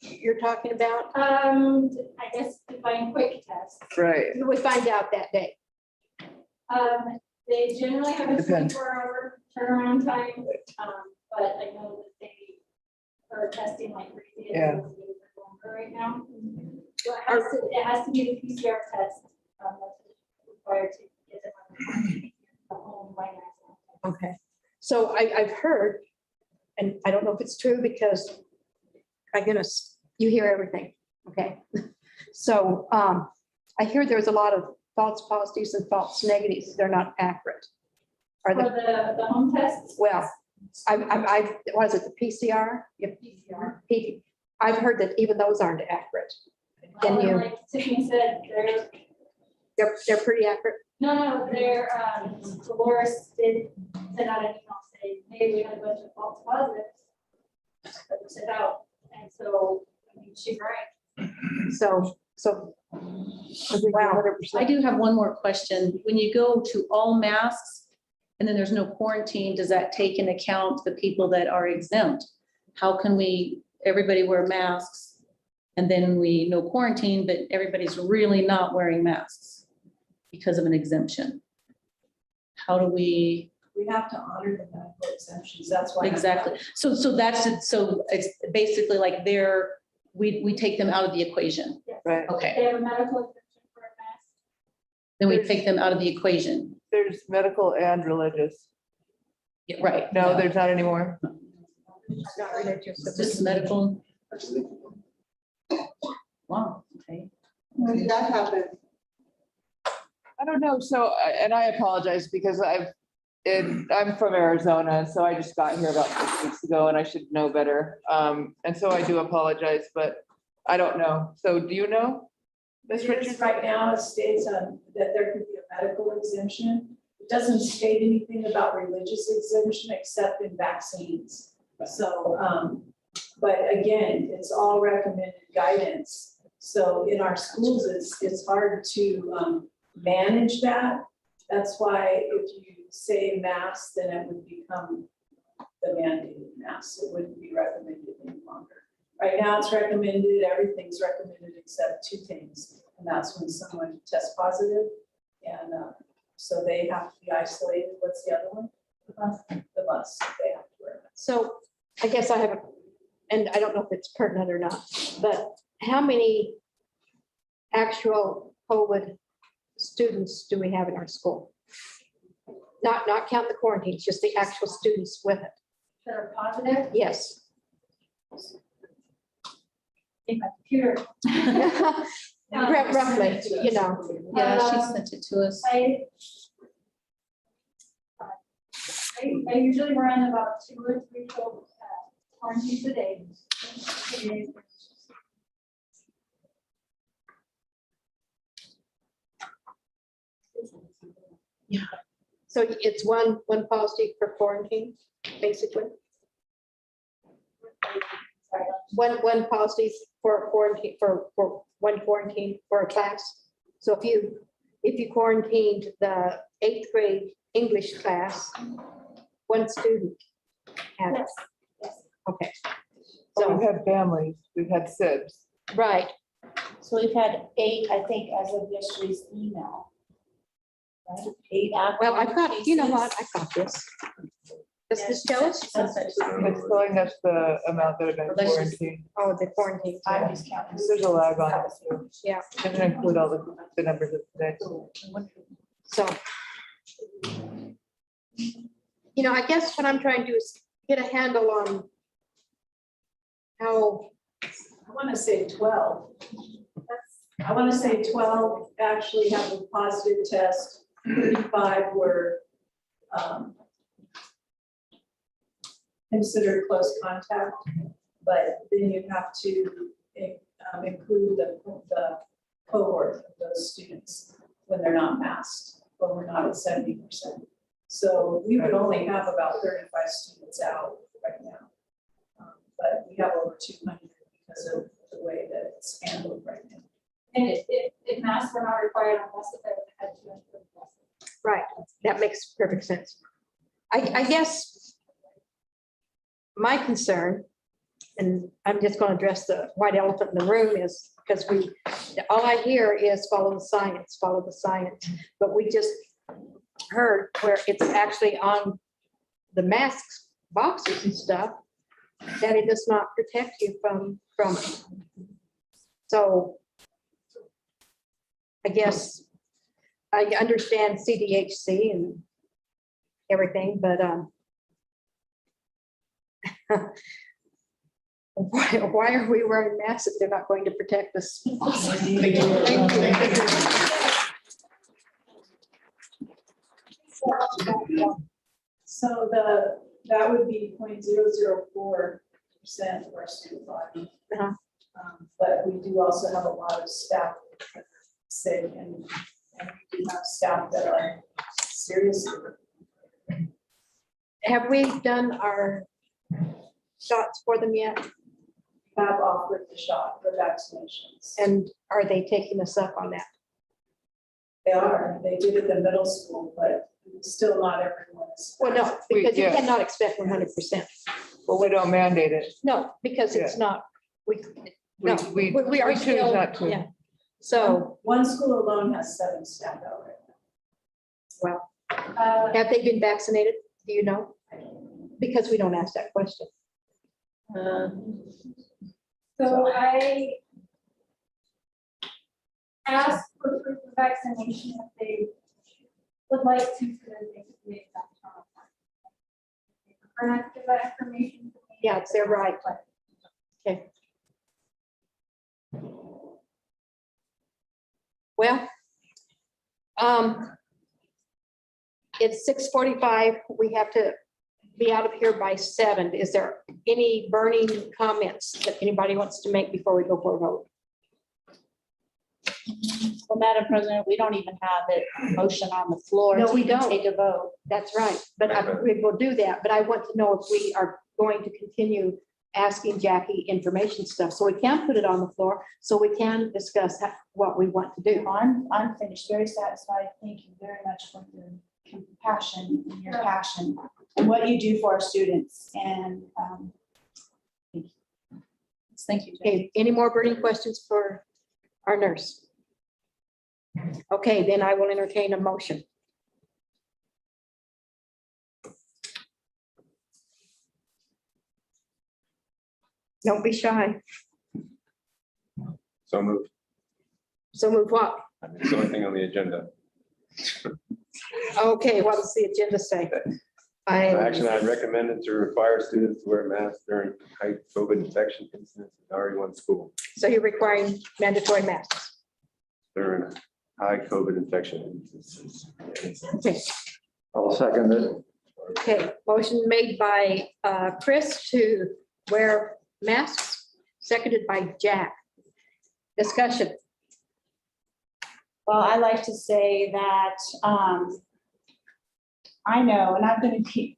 you're talking about? I guess define quick tests. Right. We find out that day. They generally have a Depends. 24-hour turnaround time, but I know that they are testing like crazy. Yeah. Right now. So it has to be the PCR test that's required to get them on the home by now. Okay. So I've heard, and I don't know if it's true because, my goodness, you hear everything. Okay. So I hear there's a lot of false positives and false negatives. They're not accurate. Are For the, the home tests? well, was it the PCR? Yep. PCR. I've heard that even those aren't accurate. Can you, Like Tiffany said, they're pretty accurate? no, they're, Dolores did send out an email saying, hey, we had a bunch of false positives that were sent out. And so, I mean, she's right. So, wow. I do have one more question. When you go to all masks and then there's no quarantine, does that take into account the people that are exempt? How can everybody wear masks and then we no quarantine, but everybody's really not wearing masks because of an exemption? How do we? We have to honor the medical exemptions. That's why. Exactly. So that's it. So it's basically like we take them out of the equation. Right. Okay. They have a medical exemption for a mask. Then we take them out of the equation. There's medical and religious. Yeah, right. No, there's not anymore. Not religious. Just medical. Wow, okay. When did that happen? I don't know. So, and I apologize because I'm from Arizona, so I just got here about 6 weeks ago and I should know better. And so I do apologize, but I don't know. So do you know? Ms. Richards, right now, it states that there could be a medical exemption. It doesn't state anything about religious exemption except in vaccines. So, but again, it's all recommended guidance. So in our schools, it's hard to manage that. That's why if you say mask, then it would become the mandated mask. It wouldn't be recommended any longer. Right now, it's recommended, everything's recommended except two things. And that's when someone tests positive. And so they have to be isolated. What's the other one? The bus. They have to wear it. So I guess I have, and I don't know if it's pertinent or not, but how many actual COVID students do we have in our school? Not count the quarantines, just the actual students with it. That are positive. Yes. In my computer. Roughly, you know. Yeah, she sent it to us. I usually run about 2 or 3 quarantines a day. Yeah. So it's one policy per quarantine, basically. One policy for quarantine for one quarantine for a class. So if you quarantined the 8th grade English class, one student had it. Yes. Okay. So we've had families, we've had SIBs. Right. So we've had 8, I think, as of yesterday's email. Right? 8 active Well, I've got, you know what, cases. I got this. Does this tell us? It's telling us the amount that have been quarantined. Oh, the quarantine. I'm just counting. There's a lag on it too. Yeah. Doesn't include all the numbers of today. So, you know, I guess what I'm trying to do is get a handle on how. I want to say 12. I want to say 12 actually have a positive test. 35 were considered close contact, but then you have to include the cohort of those students when they're not masked, but we're not at 70%. So we would only have about 35 students out right now. But we have over 200 because of the way that it's handled right now. And if masks were not required unless if they had to. Right, that makes perfect sense. I guess my concern, and I'm just going to address the white elephant in the room, is because all I hear is follow the science, but we just heard where it's actually on the masks boxes and stuff that it does not protect you from it. So I guess I understand CDHC and everything, but why are we wearing masks if they're not going to protect us? Thank you. So that would be 0.004% of our student body. But we do also have a lot of staff that are sick and we do have staff that are seriously. Have we done our shots for them yet? Have offered the shot for vaccinations. And are they taking us up on that? They are, they did it in middle school, but still not everyone is. Well, no, because you yeah. cannot expect 100%. Well, we don't mandate it. No, because it's not, no, We are choose still, not to. yeah. So, One school alone has 7 staff out right well, now. have they been vaccinated? Do you know? Because we don't ask that question. So I asked for proof of vaccination if they would like to, so that they could make that turn. Or not give that information. Yeah, it's their right. Okay. Well, it's 6:45. We have to be out of here by 7. Is there any burning comments that anybody wants to make before we go for a vote? Well, Madam President, we don't even have a motion on the floor. No, to we even don't. Take a vote. That's right, but we will do that. But I want to know if we are going to continue asking Jackie information stuff, so we can put it on the floor, so we can discuss what we want to do. I'm finished, very satisfied. Thank you very much for your compassion and your passion and what you do for our students. And thank you. Okay, any more burning questions for our nurse? Okay, then I will entertain a motion. Don't be shy. So moved. So move what? It's the only thing on the agenda. Okay, what does the agenda say? Action, I recommended to require students to wear masks during high COVID infection incidents in RE-1 school. So you're requiring mandatory masks. During high COVID infection instances. Okay. I'll second it. Okay, motion made by Chris to wear masks, seconded by Jack. Discussion. Well, I like to say that I know, and I'm going to be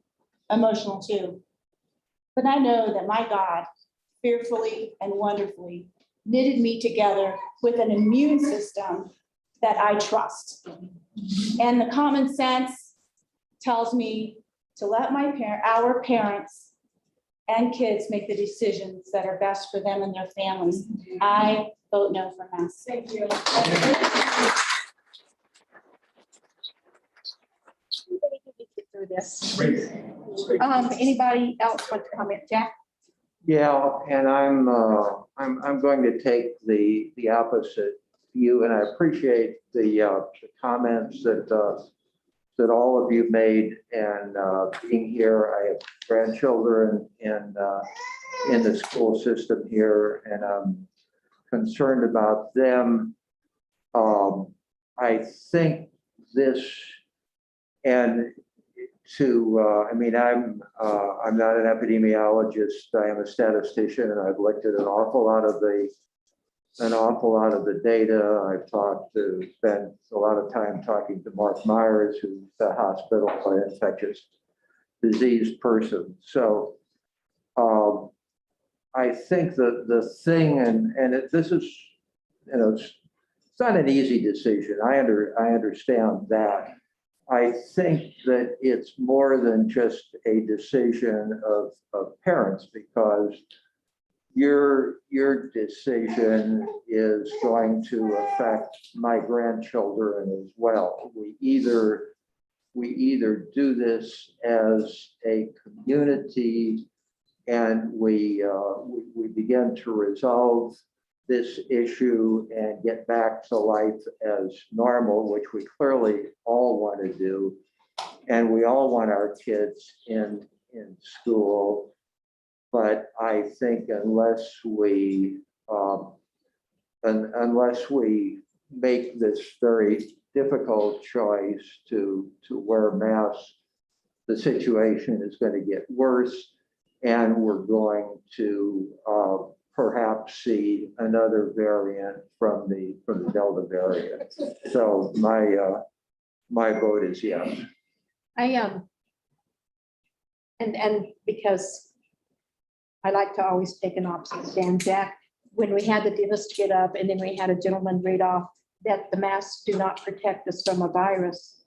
emotional too, but I know that my God fearfully and wonderfully knitted me together with an immune system that I trust. And the common sense tells me to let our parents and kids make the decisions that are best for them and their families. I vote no for masks. Thank you. Through this. Anybody else want to comment? Jack? Yeah, and I'm going to take the opposite view, and I appreciate the comments that all of you made, and being here. I have grandchildren in the school system here, and I'm concerned about them. I think this, and I mean, I'm not an epidemiologist. I am a statistician, and I've looked at an awful lot of the data. I've spent a lot of time talking to Mark Myers, who's the hospital infectious disease person. So I think that the thing, this is, it's not an easy decision. I understand that. I think that it's more than just a decision of parents, because your decision is going to affect my grandchildren as well. We either do this as a community and we begin to resolve this issue and get back to life as normal, which we clearly all want to do. And we all want our kids in school. But I think unless we make this very difficult choice to wear masks. The situation is going to get worse, and we're going to perhaps see another variant from the Delta variant. So my vote is yes. And because I like to always take an opposite stand, Jack, when we had the dentist get up and then we had a gentleman read off that the masks do not protect us from a virus,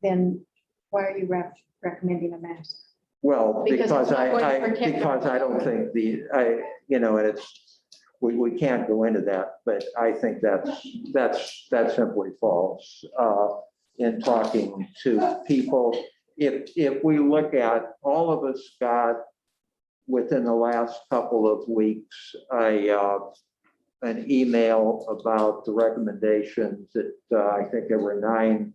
then why are you recommending a mask? Well, Because because it's not going to I protect because I don't think and it's, we can't go into that, but I think that's simply false. In talking to people, if we look at, all of us got within the last couple of weeks an email about the recommendations that I think there were 9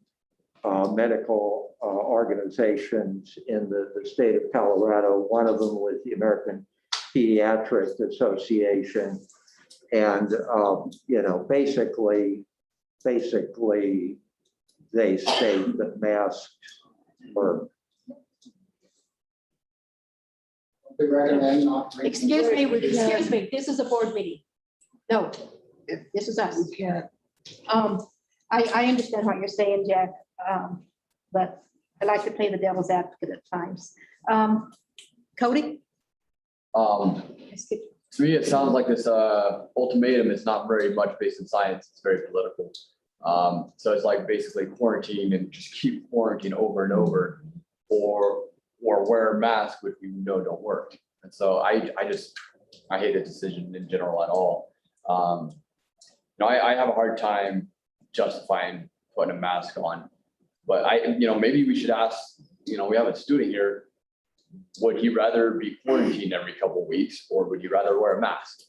medical organizations in the state of Colorado. One of them was the American Pediatric Association. And, basically they state that masks work. Excuse me, this is a board meeting. No, this is us. I understand what you're saying, Jack, but I like to play the devil's advocate at times. Cody? To me, it sounds like this ultimatum is not very much based in science. It's very political. So it's like basically quarantine and just keep quarantine over and over, or wear a mask, which we know don't work. And so I hate the decision in general at all. I have a hard time justifying putting a mask on, but maybe we should ask, we have a student here. Would he rather be quarantined every couple of weeks, or would you rather wear a mask?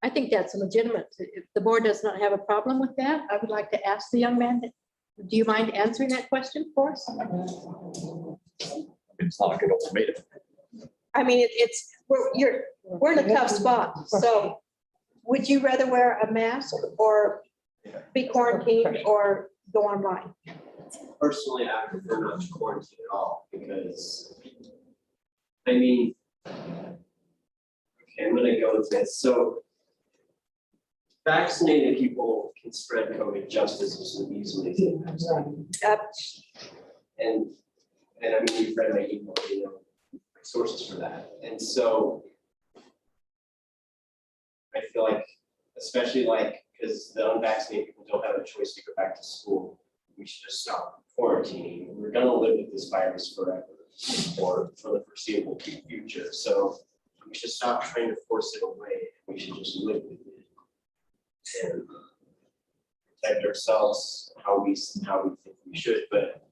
I think that's legitimate. If the board does not have a problem with that, I would like to ask the young man, do you mind answering that question for us? It's not a good ultimatum. I mean, we're in a tough spot. So would you rather wear a mask or be quarantined or go online? Personally, I prefer not to quarantine at all, because okay, I'm gonna go with this. So vaccinated people can spread COVID just as easily. And I mean, you've read my email, my sources for that. And so I feel like, especially because the unvaccinated people don't have a choice to go back to school, we should just stop quarantining. We're gonna live with this virus forever, or for the foreseeable future. So we should stop trying to force it away. We should just live with it and protect ourselves how we think we should. But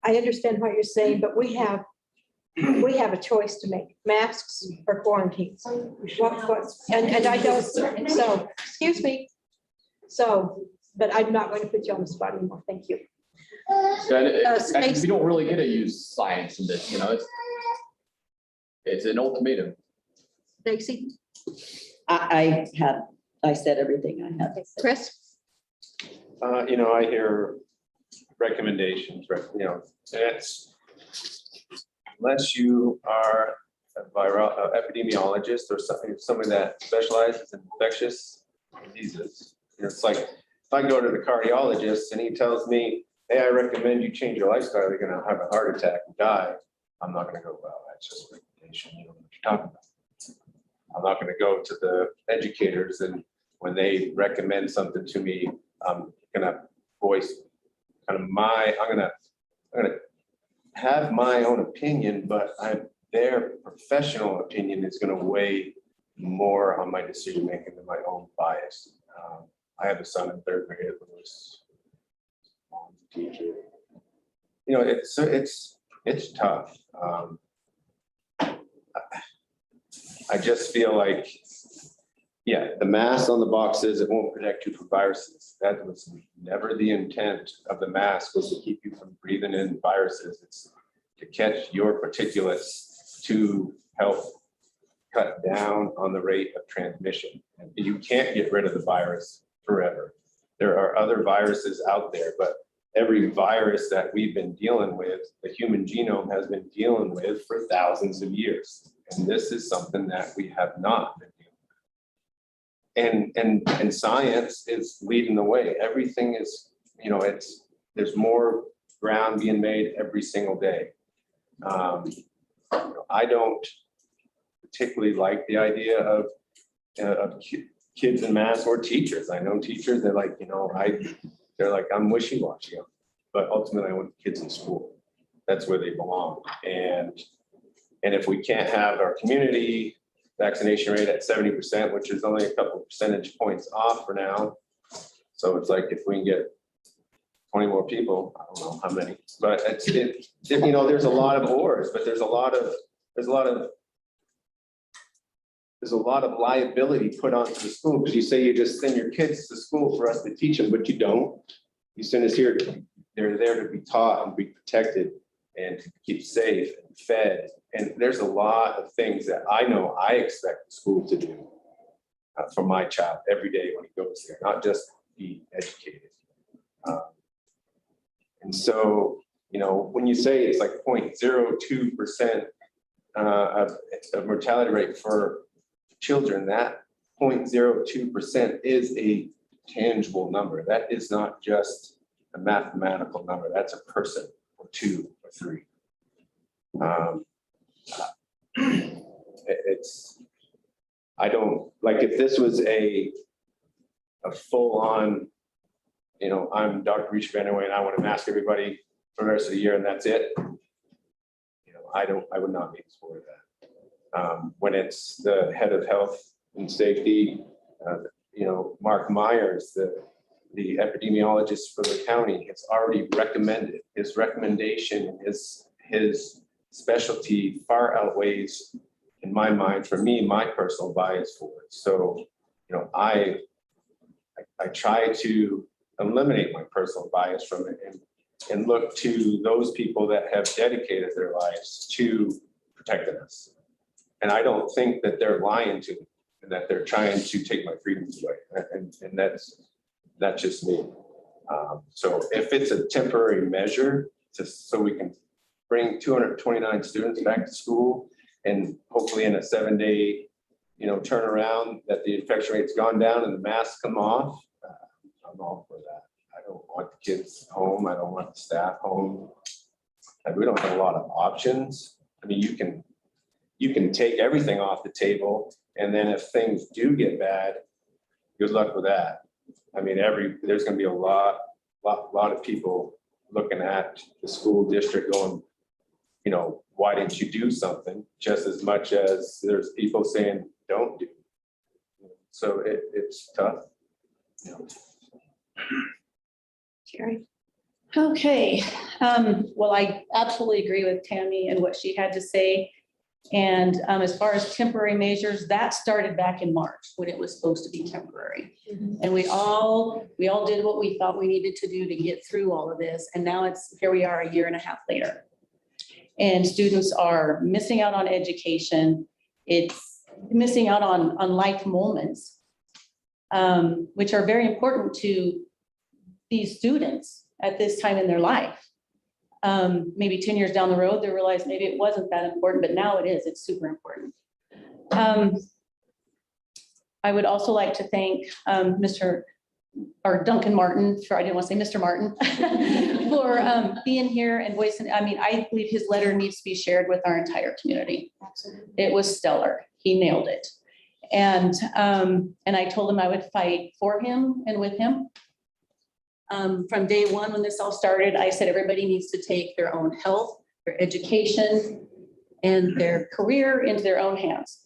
I understand what you're saying, but we have a choice to make: masks or quarantines. And I don't, so, excuse me. So, but I'm not going to put you on the spot anymore. Thank you. We don't really get to use science in this, it's an ultimatum. Stacy? I said everything I had. Chris? I hear recommendations, that's, unless you are a epidemiologist or somebody that specializes in infectious diseases. It's like, if I go to the cardiologist and he tells me, hey, I recommend you change your lifestyle, you're gonna have a heart attack and die, I'm not gonna go, well, that's just a recommendation, you don't know what you're talking about. I'm not gonna go to the educators, and when they recommend something to me, I'm gonna voice kind of I'm gonna have my own opinion, but their professional opinion is gonna weigh more on my decision making than my own bias. I have a son in 3rd grade who was a teacher. It's tough. I just feel like, the mask on the box says it won't protect you from viruses. That was never the intent of the mask, was to keep you from breathing in viruses. It's to catch your particulates to help cut down on the rate of transmission. And you can't get rid of the virus forever. other viruses out there, but every virus that we've been dealing with, the human genome has been dealing with for thousands of years. And this is something that we have not been dealing with. And science is leading the way. Everything is, there's more ground being made every single day. I don't particularly like the idea of kids in mass or teachers. I know teachers, they're like, they're like, I'm wishy-washy, but ultimately I want kids in school. That's where they belong. And if we can't have our community vaccination rate at 70%, which is only a couple of percentage points off for now. So it's like, if we can get 20 more people, I don't know how many, but there's a lot of ors, but there's a lot of liability put onto the school, because you say you just send your kids to school for us to teach them, but you don't. You send us here, they're there to be taught and be protected and to keep safe and fed. And there's a lot of things that I know I expect the school to do for my child every day when he goes there, not just be educated. And so, when you say it's like 0.02% of mortality rate for children, that 0.02% is a tangible number. That is not just a mathematical number. That's a person or two or three. I don't like, if this was a full on, I'm Dr. Reach anyway, and I want to mask everybody for the rest of the year and that's it. I would not be in support of that. When it's the head of health and safety, Mark Myers, the epidemiologist for the county, has already recommended, his recommendation, his specialty far outweighs, in my mind, for me, my personal bias for it. So, I try to eliminate my personal bias from it and look to those people that have dedicated their lives to protecting us. And I don't think that they're lying to me and that they're trying to take my freedoms away. And that's just me. So if it's a temporary measure so we can bring 229 students back to school, and hopefully in a 7-day, turnaround, that the infection rate's gone down and the masks come off, I'm all for that. I don't want the kids home. I don't want the staff home. And we don't have a lot of options. I mean, you can take everything off the table, and then if things do get bad, good luck with that. I mean, there's going to be a lot of people looking at the school district going, why didn't you do something? Just as much as there's people saying don't do. So it's tough. Jerry. Okay, well, I absolutely agree with Tammy and what she had to say. And as far as temporary measures, that started back in March when it was supposed to be temporary. And we all did what we thought we needed to do to get through all of this. And now here we are 1.5 years later. And students are missing out on education. It's missing out on life moments, which are very important to these students at this time in their life. Maybe 10 years down the road, they realize maybe it wasn't that important, but now it is. It's super important. I would also like to thank Duncan Martin, I didn't want to say Mr. Martin, for being here and voicing. I believe his letter needs to be shared with our entire community. Absolutely. It was stellar. He nailed it. And I told him I would fight for him and with him. From day one, when this all started, I said everybody needs to take their own health, their education, and their career into their own hands.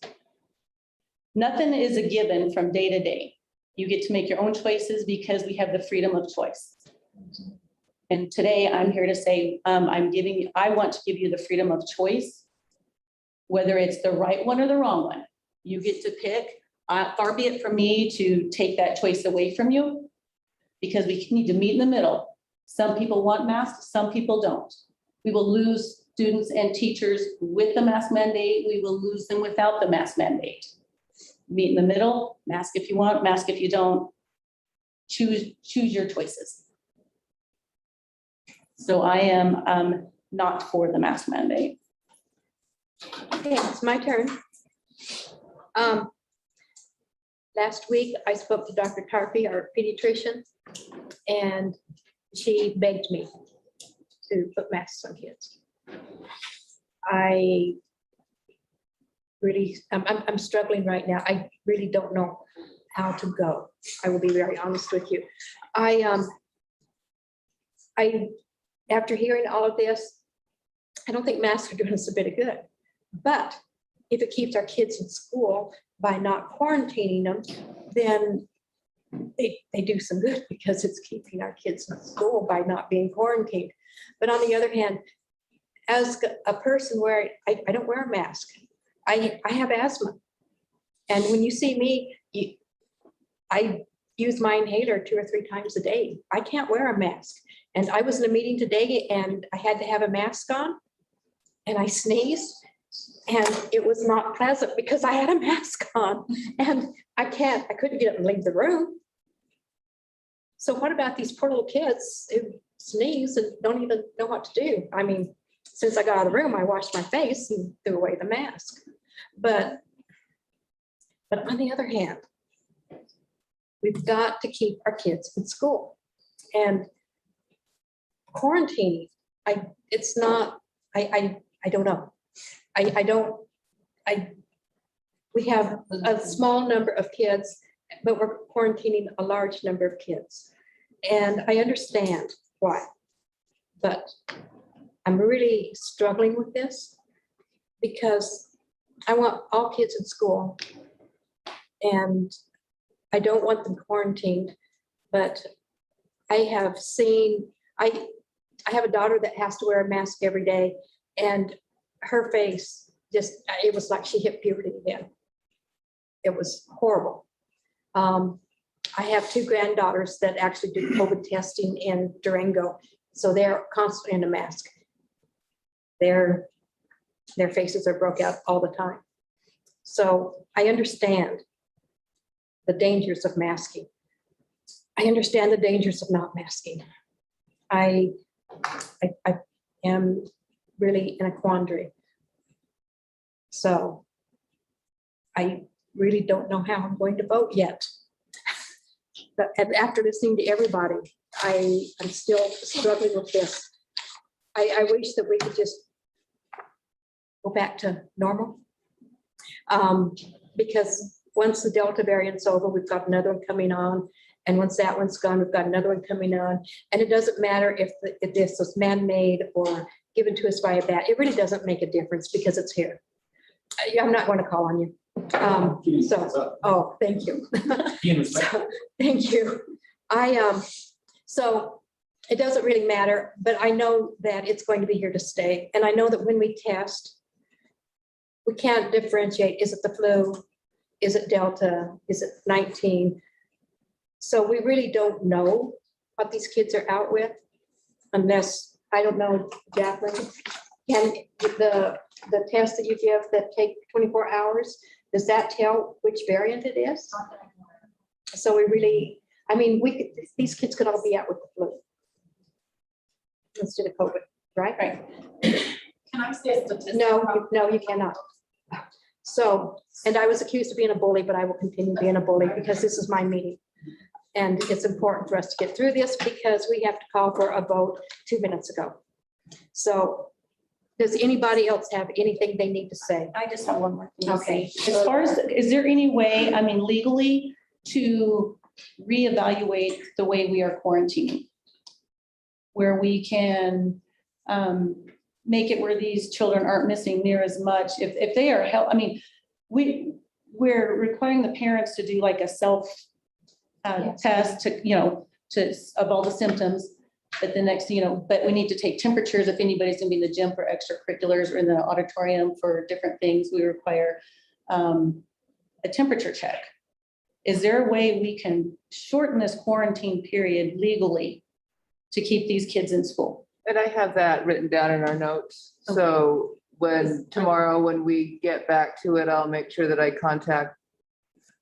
Nothing is a given from day to day. You get to make your own choices because we have the freedom of choice. And today I'm here to say, I want to give you the freedom of choice, whether it's the right one or the wrong one. You get to pick. Far be it from me to take that choice away from you, because we need to meet in the middle. Some people want masks, some people don't. We will lose students and teachers with the mask mandate. We will lose them without the mask mandate. Meet in the middle, mask if you want, mask if you don't. choose your choices. So I am not for the mask mandate. Okay, it's my turn. Last week, I spoke to Dr. Tarpey, our pediatrician, and she begged me to put masks on kids. I really, I'm struggling right now. I really don't know how to go. I will be very honest with you. After hearing all of this, I don't think masks are doing us a bit of good. But if it keeps our kids in school by not quarantining them, then they do some good because it's keeping our kids in school by not being quarantined. But on the other hand, as a person where I don't wear a mask, I have asthma. And when you see me, I use my inhaler 2 or 3 times a day. I can't wear a mask. And I was in a meeting today and I had to have a mask on and I sneezed and it was not pleasant because I had a mask on and I couldn't get up and leave the room. So what about these poor little kids who sneeze and don't even know what to do? I mean, since I got out of the room, I washed my face and threw away the mask. But on the other hand, we've got to keep our kids in school. And quarantining, I don't know. We have a small number of kids, but we're quarantining a large number of kids. And I understand why, but I'm really struggling with this because I want all kids in school and I don't want them quarantined, but I have seen, I have a daughter that has to wear a mask every day and her face just, it was like she hit puberty again. It was horrible. I have 2 granddaughters that actually do COVID testing in Durango. So they're constantly in a mask. Their faces are broke out all the time. So I understand the dangers of masking. I understand the dangers of not masking. I am really in a quandary. So I really don't know how I'm going to vote yet. But after listening to everybody, I'm still struggling with this. I wish that we could just go back to normal. Because once the Delta variant's over, we've got another one coming on. And once that one's gone, we've got another one coming on. And it doesn't matter if this was man-made or given to us by a bat. It really doesn't make a difference because it's here. I'm not going to call on you. Oh, thank you. So, thank you. So it doesn't really matter, but I know that it's going to be here to stay. And I know that when we test, we can't differentiate. Is it the flu? Is it Delta? Is it 19? So we really don't know what these kids are out with unless, I don't know, Jacqueline, can the test that you give that take 24 hours, does that tell which variant it is? So we really, I mean, these kids could all be out with the flu instead of COVID, right? Right. Can I say a statistic? No, you cannot. So, and I was accused of being a bully, but I will continue being a bully because this is my meeting. And it's important for us to get through this because we have to call for a vote 2 minutes ago. So does anybody else have anything they need to say? I just have one more thing to Okay. say. As far as, is there any way, I mean, legally to reevaluate the way we are quarantining? Where we can make it where these children aren't missing near as much. If they are I mean, we're requiring the parents to do like a self test of all the symptoms. But the next, but we need to take temperatures if anybody's gonna be in the gym for extracurriculars or in the auditorium for different things. We require a temperature check. Is there a way we can shorten this quarantine period legally to keep these kids in school? And I have that written down in our notes. So tomorrow when we get back to it, I'll make sure that I contact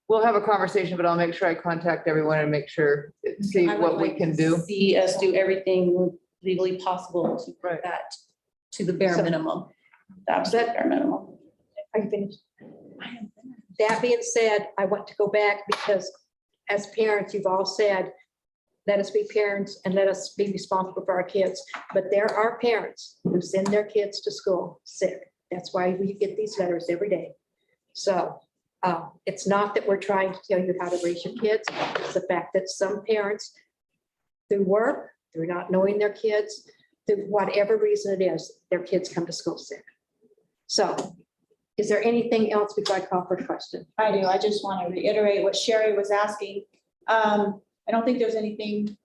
we'll have a conversation, but I'll make sure I contact everyone and make sure, see I would what we like can to do. See us do everything legally possible to bring that to the bare So- minimum, the absolute bare minimum. Are you finished? That being said, I want to go back because as parents, you've all said, let us be parents and let us be responsible for our kids. But there are parents who send their kids to school sick. That's why we get these letters every day. So it's not that we're trying to tell you how to raise your kids. It's the fact that some parents, through work, through not knowing their kids, through whatever reason it is, their kids come to school sick. So is there anything else before I call for a question? I do. I just want to reiterate what Sherry was asking. I don't think there's anything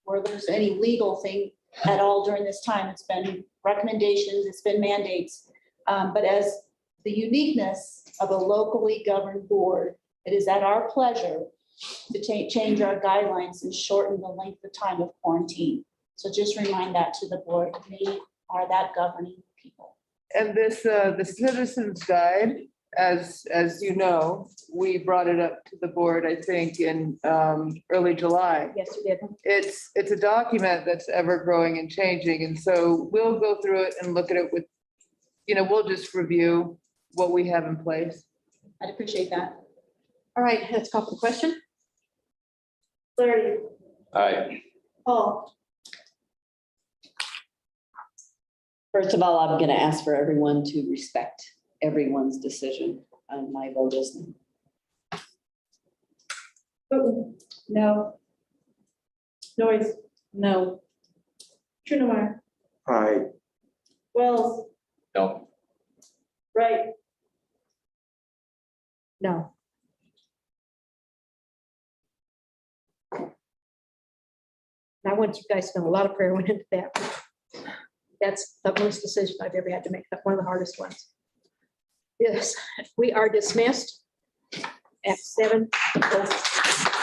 where there's any legal thing at all during this time. It's been recommendations, it's been mandates. But as the uniqueness of a locally governed board, it is at our pleasure to change our guidelines and shorten the length of time of quarantine. So just remind that to the board. We are that governing people. And this, the citizens guide, as you know, we brought it up to the board, I think, in early July. Yes, you did. It's a document that's ever growing and changing. And so we'll go through it and look at it with, we'll just review what we have in place. I'd appreciate that. All right, let's call for the question. Larry. Aye. Paul. First of all, I'm going to ask for everyone to respect everyone's decision, and my vote is no. No. Noise. No. Trudemeyer. Aye. Wells. No. Right. No. I want you guys to know a lot of prayer went into that. That's the worst decision I've ever had to make, one of the hardest ones. Yes, we are dismissed at 7:06.